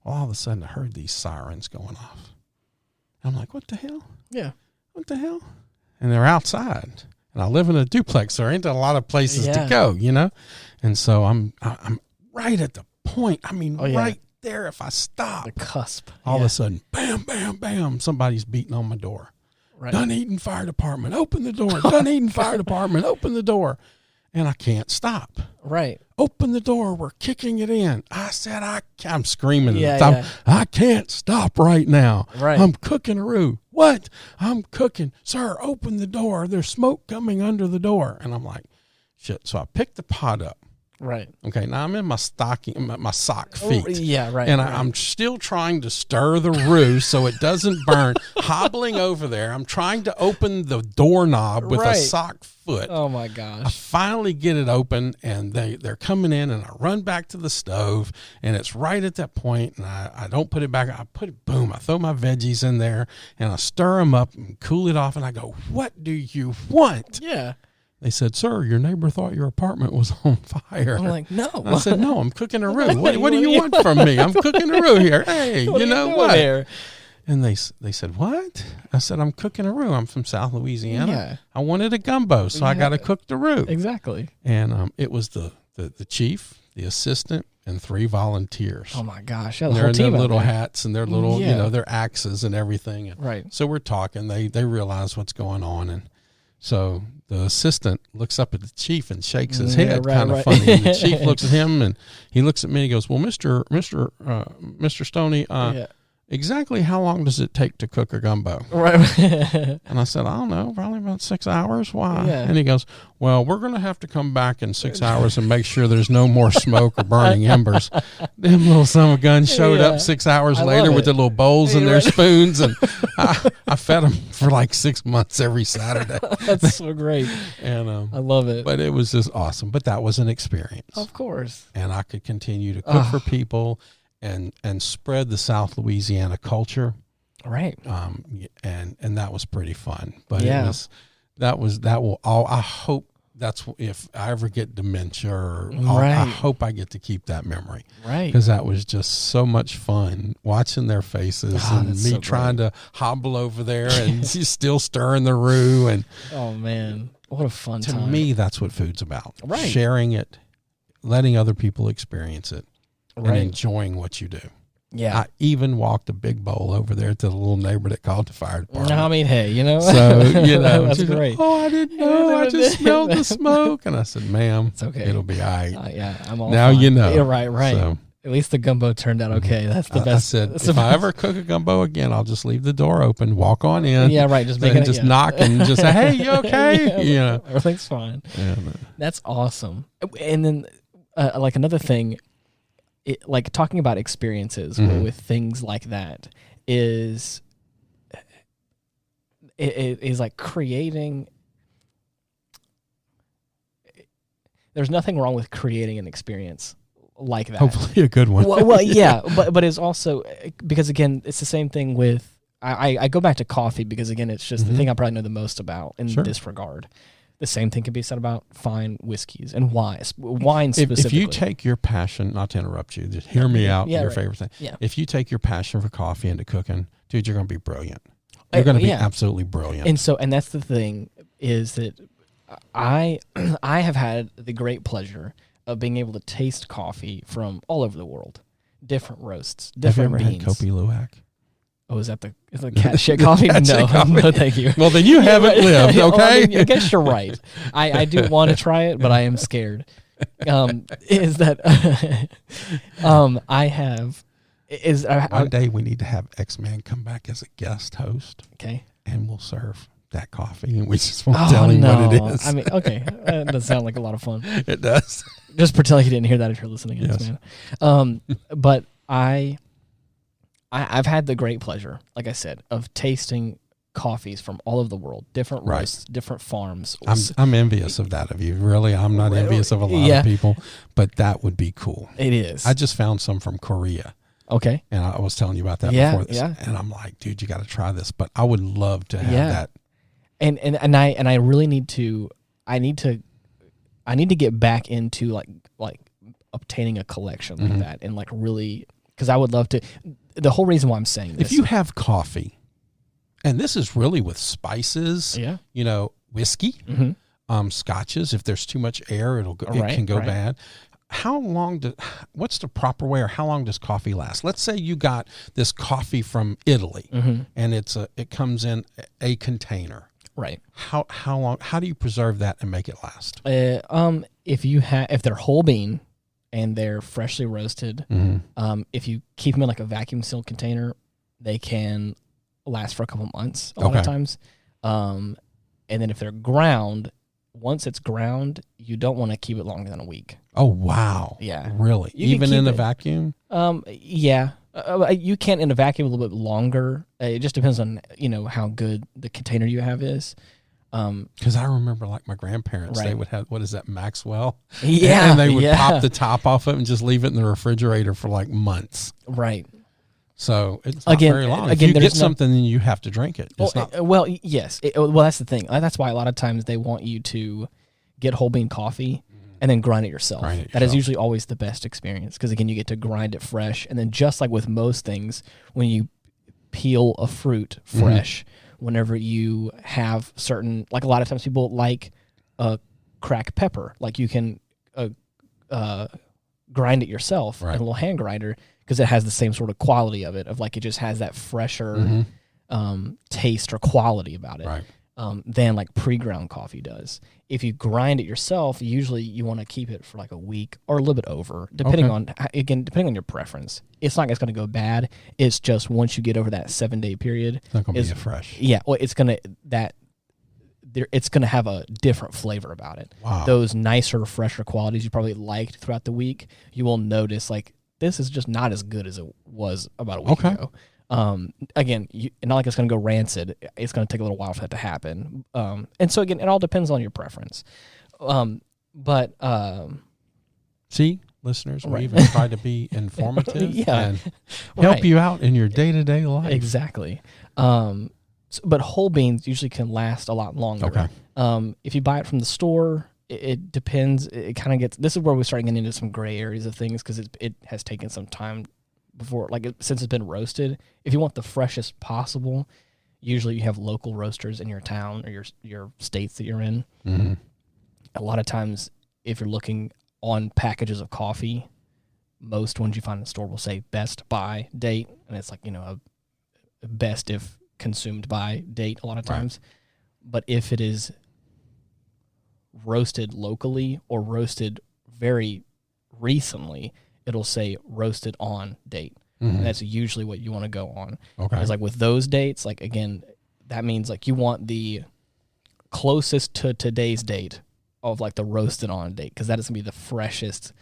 All of a sudden, I heard these sirens going off. I'm like, what the hell? Yeah. What the hell? And they're outside. And I live in a duplex. There ain't a lot of places to go, And so I'm right at the point. I mean, right there. If I stop, the cusp. All of a sudden, bam, bam, bam. Somebody's beating on my door. Right. Dunedin Fire Department, open the door. Dunedin Fire Department, open the door. And I can't stop. Right. Open the door. We're kicking it in. I said, I'm screaming. Yeah. I can't stop right now. Right. I'm cooking a roux. What? I'm cooking. Sir, open the door. There's smoke coming under the door. And I'm like, shit. So I picked the pot up. Right. Okay. Now I'm in my sock feet. Oh, yeah. Right. And I'm still trying to stir the roux so it doesn't burn. Hobbling over there. I'm trying to open the doorknob with a sock foot. Oh my gosh. I finally get it open, and they're coming in, and I run back to the stove, and it's right at that point, and I don't put it back. I throw my veggies in there, and I stir them up and cool it off, and I go, what do you want? Yeah. They said, sir, your neighbor thought your apartment was on fire. I'm like, no. I said, no, I'm cooking a roux. What do you want from me? I'm cooking a roux here. Hey, you know what? Here? And they said, what? I said, I'm cooking a roux. I'm from South Louisiana. Yeah. I wanted a gumbo, so I got to cook the roux. Exactly. And it was the chief, the assistant, and 3 volunteers. Oh, my gosh. Yeah, they're in their little hats and their little, their axes and everything. And right. So we're talking. They realize what's going on, and So the assistant looks up at the chief and shakes his head, kind of funny. And the chief looks at him, and he looks at me and he goes, well, Mr. Stoney, exactly how long does it take to cook a gumbo? Right. And I said, I don't know, probably about 6 hours. Why? Yeah. And he goes, well, we're going to have to come back in 6 hours and make sure there's no more smoke or burning embers. Them little son of a gun showed up 6 hours later with their little bowls and their spoons, and I fed them for like 6 months every Saturday. That's so great. And I love it. But it was just awesome. But that was an experience. Of course. And I could continue to cook for people and spread the South Louisiana culture. Right. And that was pretty fun. But I hope that's, if I ever get dementia, I hope I get to keep that memory. Right. Because that was just so much fun watching their faces and me trying to hobble over there and she's still stirring the roux. And oh man, what a fun time. To me, that's what food's about. Right. Sharing it, letting other people experience it. And enjoying what you do. Yeah. I even walked a big bowl over there to the little neighbor that called the fire department. I mean, hey, you know. So, that's great. Oh, I didn't know. I just smelled the smoke. And I said, ma'am, it's okay. It'll be all right. Yeah, I'm all now fine. You know. Yeah, right. So, at least the gumbo turned out okay. That's the best. I said, if I ever cook a gumbo again, I'll just leave the door open, walk on in. Yeah, right. Just knock and just say, hey, you okay? Everything's fine. Yeah, that's awesome. And then, like another thing, like talking about experiences with things like that is like creating. There's nothing wrong with creating an experience like that. Hopefully a good one. Well, yeah, but it's also because again, it's the same thing with. I go back to coffee because again, it's just the thing I probably know the most about in this regard. The same thing can be said about fine whiskeys and wine specifically. If you take your passion, not to interrupt you, just hear me out, your favorite thing. Yeah. If you take your passion for coffee into cooking, dude, you're going to be brilliant. You're going to be absolutely brilliant. And that's the thing is that I have had the great pleasure of being able to taste coffee from all over the world. Different roasts, different beans. Have you ever had Kopi Luwak? Oh, is the cat shit coffee? No, thank you. Well, then you haven't lived, okay? Well, I guess you're right. I do want to try it, but I am scared. Is that I have one day we need to have X-Man come back as a guest host. Okay. And we'll serve that coffee, and we just won't tell him what it is. I mean, okay, that does sound like a lot of fun. It does. Just pretend like you didn't hear that if you're listening, X-Man. But I've had the great pleasure, like I said, of tasting coffees from all over the world, different roasts, different farms. I'm envious of that of you. Really, I'm not envious of a lot of people, but that would be cool. It is. I just found some from Korea. Okay. And I was telling you about that before this. Yeah. And I'm like, dude, you got to try this. But I would love to have that. And I really need to. I need to get back into like obtaining a collection like that and like really, because I would love to. The whole reason why I'm saying this. If you have coffee, and this is really with spices, whiskey, scotches. If there's too much air, it can go bad. What's the proper way, or how long does coffee last? Let's say you got this coffee from Italy, and it comes in a container. Right. How long? How do you preserve that and make it last? If they're whole bean and they're freshly roasted, if you keep them in like a vacuum sealed container, they can last for a couple months a lot of times. And then if they're ground, once it's ground, you don't want to keep it longer than a week. Oh wow! Yeah, really? Even in a vacuum? Yeah. You can in a vacuum a little bit longer. It just depends on how good the container you have is. Because I remember like my grandparents, they would have, what is that, Maxwell? Yeah. And they would pop the top off of it and just leave it in the refrigerator for like months. Right. So it's not very long. If you get something, then you have to drink it. Yes. That's the thing. That's why a lot of times they want you to get whole bean coffee and then grind it yourself. That is usually always the best experience because, again, you get to grind it fresh. And then just like with most things, when you peel a fruit fresh, whenever you have certain, like a lot of times people like cracked pepper. Like you can grind it yourself in a little hand grinder because it has the same sort of quality of it, of like it just has that fresher taste or quality about it. Right. than like pre-ground coffee does. If you grind it yourself, usually you want to keep it for like a week or a little bit over, depending on your preference. It's not like it's going to go bad. It's just once you get over that 7-day period, it's not going to be fresh. Yeah, well, it's going to have a different flavor about it. Wow. Those nicer, fresher qualities you probably liked throughout the week, you will notice like this is just not as good as it was about a week ago. Again, not like it's going to go rancid. It's going to take a little while for that to happen. And so again, it all depends on your preference. See, listeners, we even try to be informative and help you out in your day-to-day life. Exactly. But whole beans usually can last a lot longer. Okay. If you buy it from the store, it depends. It kind of gets. This is where we start getting into some gray areas of things because it has taken some time before, since it's been roasted. If you want the freshest possible, usually you have local roasters in your town or your states that you're in. Mm-hmm. A lot of times, if you're looking on packages of coffee, most ones you find in the store will say best by date, and it's like a best if consumed by date a lot of times. Right. But if it is roasted locally or roasted very recently, it'll say roasted on date. Mm-hmm. And that's usually what you want to go on. Okay. It's like with those dates, like again, that means like you want the closest to today's date of like the roasted on date, because that is going to be the freshest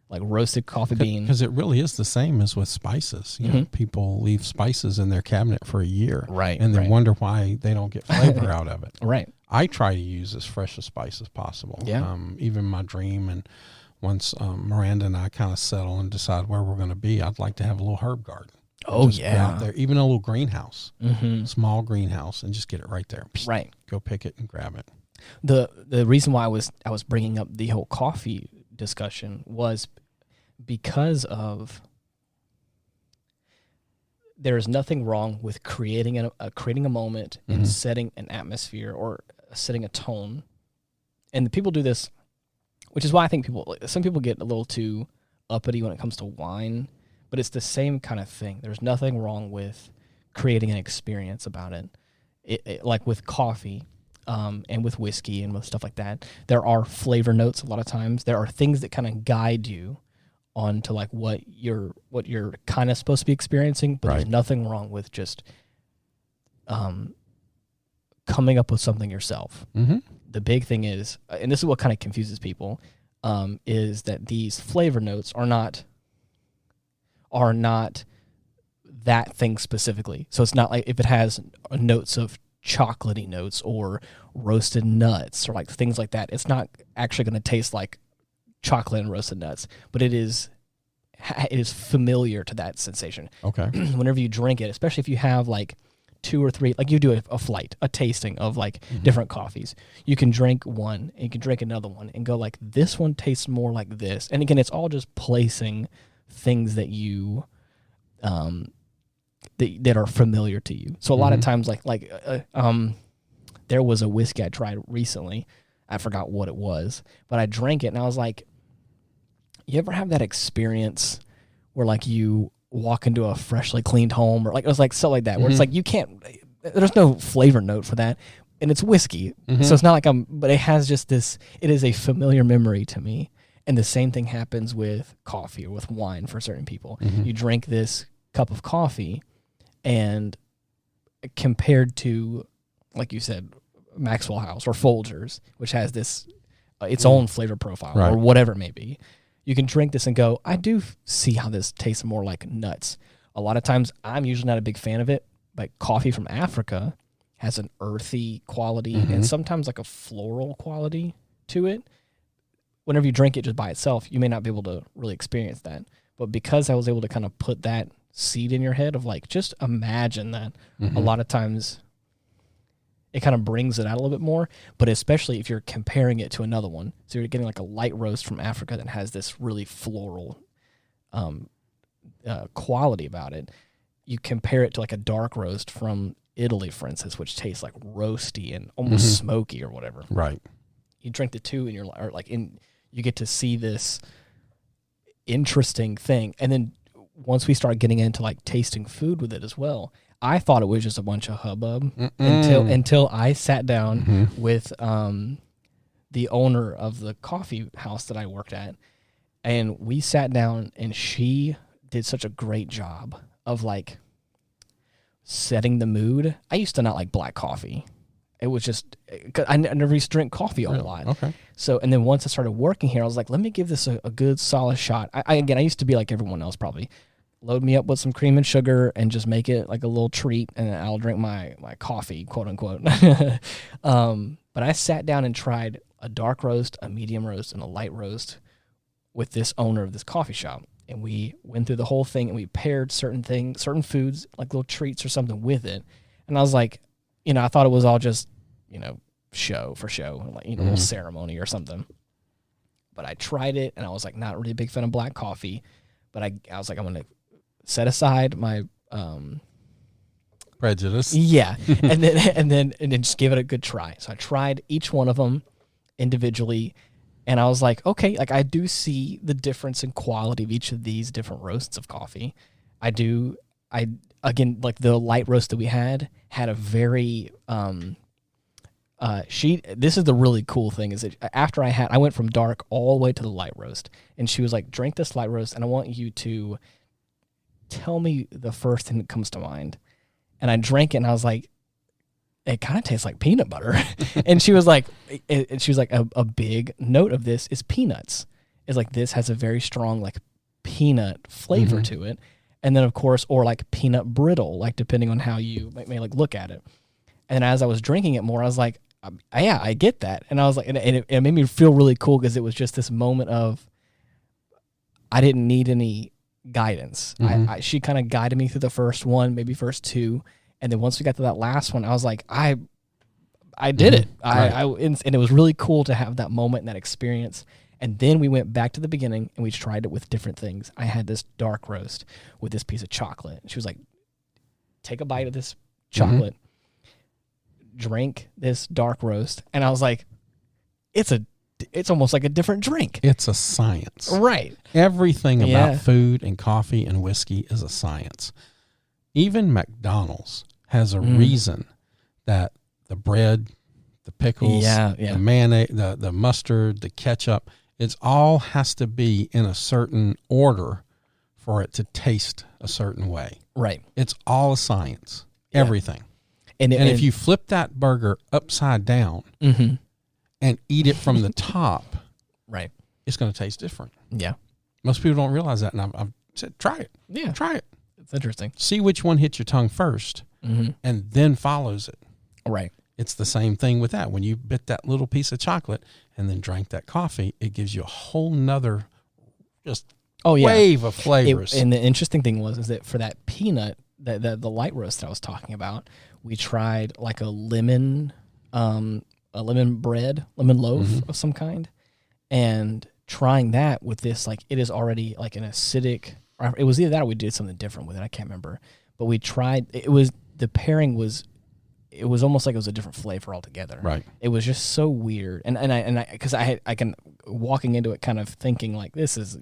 like roasted coffee bean. Because it really is the same as with spices. You know, people leave spices in their cabinet for a year. Right. And then wonder why they don't get flavor out of it. Right. I try to use as fresh a spice as possible. Yeah. Even my dream, and once Miranda and I kind of settle and decide where we're going to be, I'd like to have a little herb garden. Oh, just yeah. out there, even a little greenhouse, small greenhouse, and just get it right there. Right. Go pick it and grab it. The reason why I was bringing up the whole coffee discussion was because of there is nothing wrong with creating a moment and setting an atmosphere or setting a tone. And the people do this, which is why I think some people get a little too uppity when it comes to wine, but it's the same kind of thing. There's nothing wrong with creating an experience about it. It like with coffee, and with whiskey and with stuff like that, there are flavor notes a lot of times. There are things that kind of guide you on to like what you're kind of supposed to be experiencing, but there's nothing wrong with just coming up with something yourself. Mm-hmm. The big thing is, and this is what kind of confuses people, is that these flavor notes are not that thing specifically. So it's not like if it has notes of chocolatey notes or roasted nuts or like things like that, it's not actually going to taste like chocolate and roasted nuts, but it is familiar to that sensation. Okay. Whenever you drink it, especially if you have like 2 or 3, like you do a tasting of like different coffees, you can drink one and you can drink another one and go like, this one tastes more like this. And again, it's all just placing things that you that are familiar to you. So a lot of times there was a whiskey I tried recently. I forgot what it was, but I drank it and I was like, you ever have that experience where like you walk into a freshly cleaned home, or like it was like stuff like that, where it's like there's no flavor note for that, and it's whiskey, so it's not like but it has just this. It is a familiar memory to me, and the same thing happens with coffee or with wine for certain people. You drink this cup of coffee, and compared to, like you said, Maxwell House or Folgers, which has this its own flavor profile or whatever it may be, you can drink this and go, I do see how this tastes more like nuts. A lot of times, I'm usually not a big fan of it, but coffee from Africa has an earthy quality and sometimes like a floral quality to it. Whenever you drink it just by itself, you may not be able to really experience that. But because I was able to kind of put that seed in your head of like, just imagine that, a lot of times it kind of brings it out a little bit more, but especially if you're comparing it to another one. So you're getting like a light roast from Africa that has this really floral quality about it. You compare it to like a dark roast from Italy, for instance, which tastes like roasty and almost smoky or whatever. Right. You drink the two and you get to see this interesting thing. And then once we started getting into like tasting food with it as well, I thought it was just a bunch of hubbub until I sat down with the owner of the coffee house that I worked at, and we sat down, and she did such a great job of like setting the mood. I used to not like black coffee. It was just, cause I never used to drink coffee a lot. Okay. So, and then once I started working here, I was like, let me give this a good solid shot. I used to be like everyone else probably. Load me up with some cream and sugar and just make it like a little treat, and I'll drink my coffee, quote unquote. But I sat down and tried a dark roast, a medium roast, and a light roast with this owner of this coffee shop. And we went through the whole thing, and we paired certain foods, like little treats or something with it. And I was like, I thought it was all just, show, like, little ceremony or something. But I tried it, and I was like, not really a big fan of black coffee. But I was like, I'm going to set aside my prejudice. Yeah. and then just give it a good try. So I tried each one of them individually, and I was like, okay, like I do see the difference in quality of each of these different roasts of coffee. Again, like the light roast that we had a very this is the really cool thing, is that after I went from dark all the way to the light roast, and she was like, drink this light roast, and I want you to tell me the first thing that comes to mind. And I drank it, and I was like, it kind of tastes like peanut butter. And she was like, a big note of this is peanuts. It's like, this has a very strong like peanut flavor to it. And then of course, or like peanut brittle, like depending on how you may like look at it. And as I was drinking it more, I was like, yeah, I get that. And I was like, and it made me feel really cool, because it was just this moment of, I didn't need any guidance. She kind of guided me through the first one, maybe first two. And then once we got to that last one, I was like, I did it. And it was really cool to have that moment and that experience. And then we went back to the beginning, and we tried it with different things. I had this dark roast with this piece of chocolate. She was like, take a bite of this chocolate, drink this dark roast. And I was like, it's almost like a different drink. It's a science. Right. Everything about food and coffee and whiskey is a science. Even McDonald's has a reason that the bread, the pickles, the mayonnaise, the mustard, the ketchup, it all has to be in a certain order for it to taste a certain way. Right. It's all a science. Everything. And if you flip that burger upside down and eat it from the top, it's going to taste different. Yeah. Most people don't realize that, and I've said, try it. Yeah. Try it. It's interesting. See which one hits your tongue first, and then follows it. Right. It's the same thing with that. When you bit that little piece of chocolate and then drank that coffee, it gives you a whole nother wave of flavors. And the interesting thing is that for that peanut, the light roast that I was talking about, we tried like a lemon loaf of some kind, and trying that with this, like, it is already like an acidic, or it was either that or we did something different with it. I can't remember, but we tried, the pairing was, it was almost like it was a different flavor altogether. Right. It was just so weird. And I, because I can walking into it kind of thinking like, this is,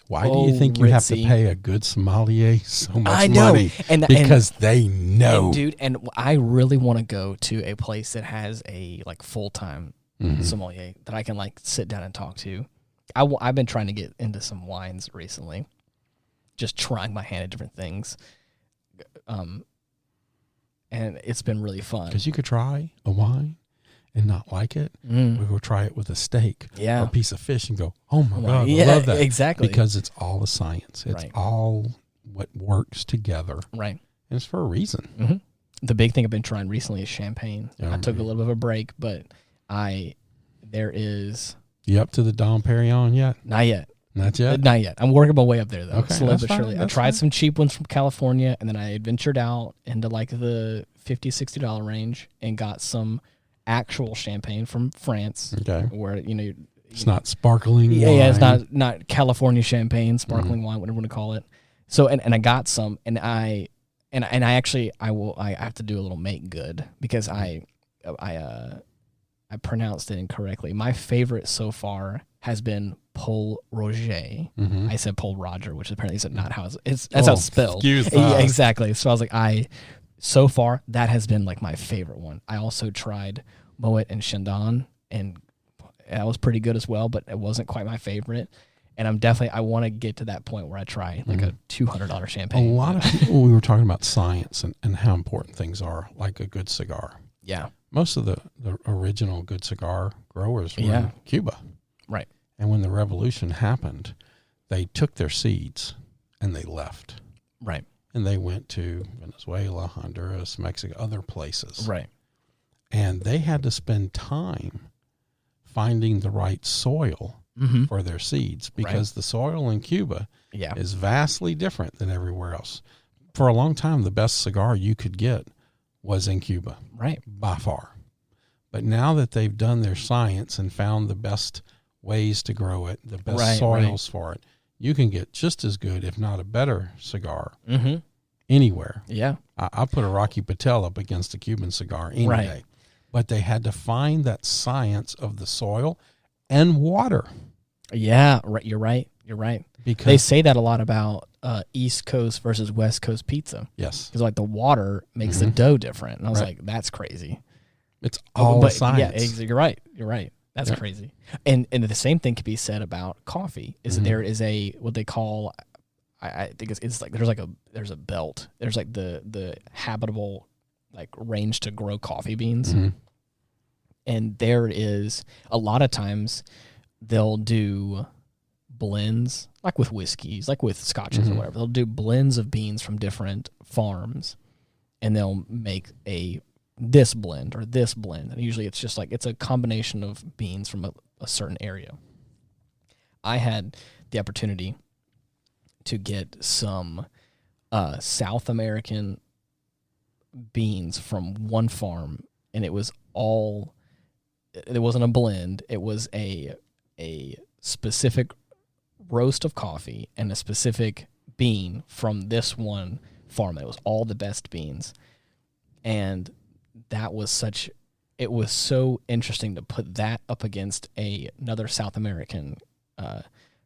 why do you think you have to pay a good sommelier so much money? Because they know. Dude, and I really want to go to a place that has a like full-time sommelier that I can like sit down and talk to. I've been trying to get into some wines recently, just trying my hand at different things. And it's been really fun. Because you could try a wine and not like it. We go try it with a steak or a piece of fish and go, oh my God, I love that. Exactly. Because it's all a science. It's all what works together. Right. And it's for a reason. The big thing I've been trying recently is champagne. I took a little bit of a break, but there is... You up to the Dom Perignon yet? Not yet. Not yet? Not yet. I'm working my way up there, though. Okay, slowly but surely. I tried some cheap ones from California, and then I adventured out into like the $50, $60 range and got some actual champagne from France. Okay. Where, it's not sparkling wine. Yeah, it's not California champagne, sparkling wine, whatever you want to call it. So, and I got some, and I actually, I have to do a little make good, because I I pronounced it incorrectly. My favorite that's Pol Roger. I said Pol Roger, which apparently is not how that's how it's spelled. Yeah, exactly. So I was like, so far that has been like my favorite one. I also tried Moet and Chandon, and that was pretty good as well, but it wasn't quite my favorite. And I want to get to that point where I try like a $200 champagne. A lot of people, we were talking about science and how important things are, like a good cigar. Yeah. Most of the original good cigar growers were in Cuba. Right. And when the revolution happened, they took their seeds and they left. Right. And they went to Venezuela, Honduras, Mexico, other places. Right. And they had to spend time finding the right soil for their seeds, because the soil in Cuba is vastly different than everywhere else. For a long time, the best cigar you could get was in Cuba. Right. By far. But now that they've done their science and found the best ways to grow it, the best soils for it, you can get just as good, if not a better cigar anywhere. Yeah. I put a Rocky Patel up against a Cuban cigar any day. But they had to find that science of the soil and water. Yeah, right. You're right. Because they say that a lot about East Coast versus West Coast pizza. Yes. Because like the water makes the dough different. And I was like, that's crazy. It's all science. Yeah, you're right. That's crazy. And the same thing could be said about coffee. There is what they call, I think it's like there's a belt. There's like the habitable like range to grow coffee beans. And there is a lot of times they'll do blends, like with whiskeys, like with scotches or whatever. They'll do blends of beans from different farms, and they'll make this blend or this blend. And usually it's just like, it's a combination of beans from a certain area. I had the opportunity to get some South American beans from one farm, and it wasn't a blend. It was a specific roast of coffee and a specific bean from this one farm. It was all the best beans. And it was so interesting to put that up against another South American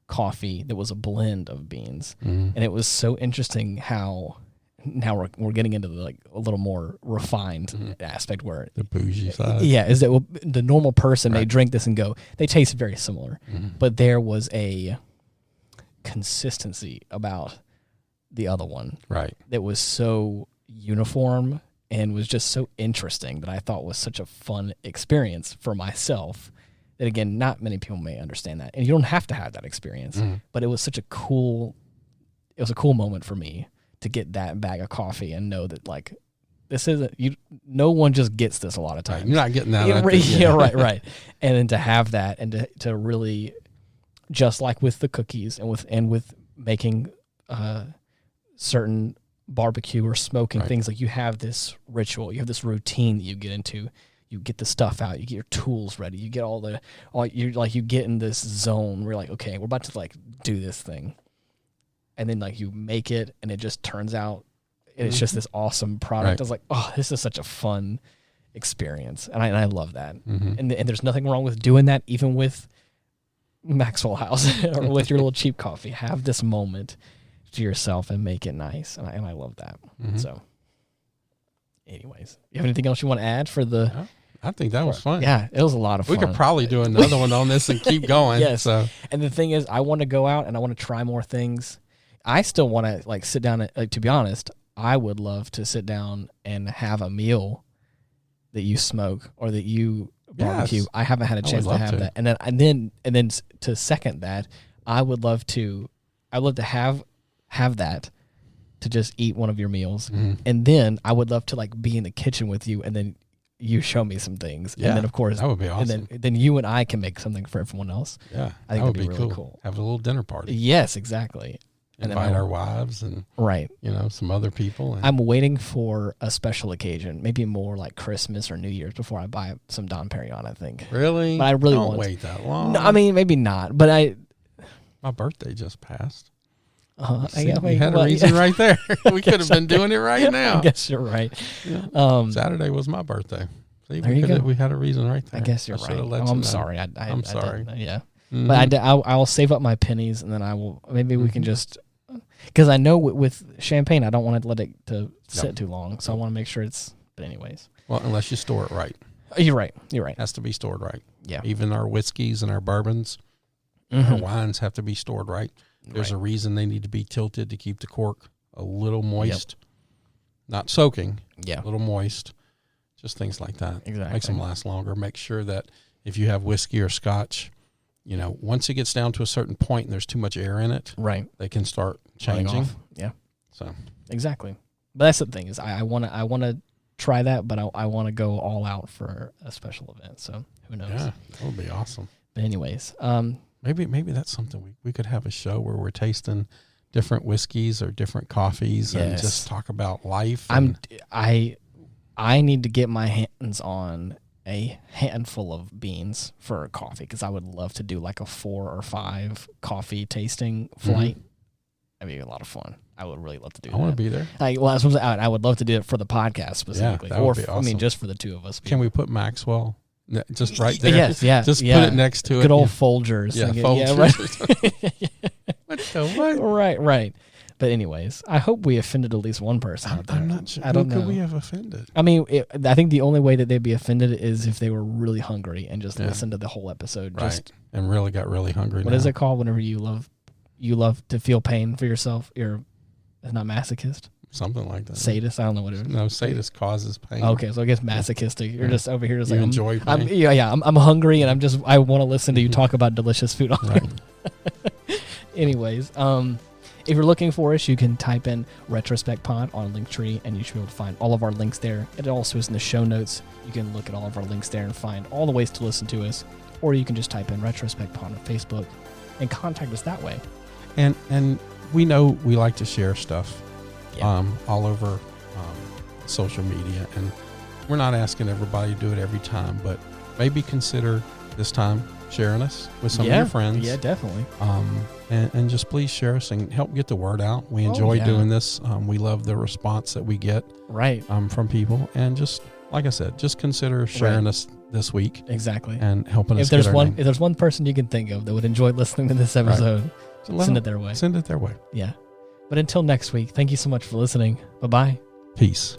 coffee that was a blend of beans. And it was so interesting how now we're getting into the, like, a little more refined aspect where the bougie side. Yeah, is that the normal person may drink this and go, they taste very similar, but there was a consistency about the other one, right? That was so uniform and was just so interesting that I thought was such a fun experience for myself. That again, not many people may understand that, and you don't have to have that experience, but it was such a cool moment for me to get that bag of coffee and know that, like, this isn't no one just gets this a lot of times. You're not getting that. Right. And then to have that and to really, just like with the cookies and with making certain barbecue or smoking things, like, you have this ritual, you have this routine that you get into. You get the stuff out, you get your tools ready, you get you get in this zone where you're like, okay, we're about to, like, do this thing. And then, like, you make it, and it just turns out, and it's just this awesome product. Right. I was like, oh, this is such a fun experience, and I love that. And there's nothing wrong with doing that, even with Maxwell House or with your little cheap coffee. Have this moment to yourself and make it nice, and I love that. So, anyways, you have anything else you want to add for the? No, I think that was fun. Yeah, it was a lot of fun. We could probably do another one on this and keep going. Yes. So. And the thing is, I want to go out and I want to try more things. I still want to, like, sit down. To be honest, I would love to sit down and have a meal that you smoke or that you barbecue. Yes. I haven't had a chance to have that. And then to second that, I would love to have that, to just eat one of your meals. And then I would love to, like, be in the kitchen with you, and then you show me some things. Yeah, and then, of course, that would be awesome. And then you and I can make something for everyone else. Yeah, I think that would be really cool. Have a little dinner party. Yes, exactly. Invite our wives and some other people. I'm waiting for a special occasion, maybe more like Christmas or New Year's, before I buy some Dom Perignon, I think. Really? But I really don't wait that long. No, I mean, maybe not, but my birthday just passed. You had a reason right there. We could have been doing it right now. I guess you're right. Yeah. Saturday was my birthday. See, there you go. We had a reason right there. I guess you're right. I'm sorry. I'm sorry. Yeah. Mm-hmm. But I'll save up my pennies, and then I will. Maybe we can just, because I know with champagne, I don't want to let it to sit too long, so I want to make sure it's. But anyways, well, unless you store it right. You're right. It has to be stored right. Yeah. Even our whiskeys and our bourbons, our wines have to be stored right. There's a reason they need to be tilted to keep the cork a little moist, not soaking. Yeah. A little moist. Just things like that. Exactly. Makes them last longer. Make sure that if you have whiskey or scotch, once it gets down to a certain point and there's too much air in it, right, they can start changing. Yeah. So exactly. But that's the thing is I want to try that, but I want to go all out for a special event. So who knows? Yeah, that would be awesome. But anyways, maybe that's something we could have a show where we're tasting different whiskeys or different coffees and just talk about life. I need to get my hands on a handful of beans for a coffee because I would love to do like a 4 or 5 coffee tasting flight. That'd be a lot of fun. I would really love to do that. I want to be there. I would love to do it for the podcast specifically. Yeah, that would be awesome. I mean, just for the two of us. Can we put Maxwell just right there? Yes, yeah. Just put it next to it. Good old Folgers. Yeah, Folgers. What? Right. But anyways, I hope we offended at least one person out there. I'm not sure. I don't know. Who could we have offended? I mean, I think the only way that they'd be offended is if they were really hungry and just listened to the whole episode. Right. And really got really hungry. What is it called whenever you love to feel pain for yourself? You're not masochist? Something like that. Sadist? I don't know what it is. No, sadist causes pain. Okay, so I guess masochistic. You're just over here just enjoy pain. I'm hungry and I want to listen to you talk about delicious food. Right. Anyways, if you're looking for us, you can type in Retrospect Pod on Linktree, and you should be able to find all of our links there. It also is in the show notes. You can look at all of our links there and find all the ways to listen to us, or you can just type in Retrospect Pod on Facebook and contact us that way. And we know we like to share stuff all over social media, and we're not asking everybody to do it every time, but maybe consider this time sharing us with some of your friends. Yeah, definitely. And just please share us and help get the word out. We enjoy doing this. We love the response that we get from people. And just, like I said, just consider sharing us this week. Exactly. And helping us If there's one person you can think of that would enjoy listening to this episode, send it their way. Send it their way. Yeah. But until next week, thank you so much for listening. Bye-bye. Peace.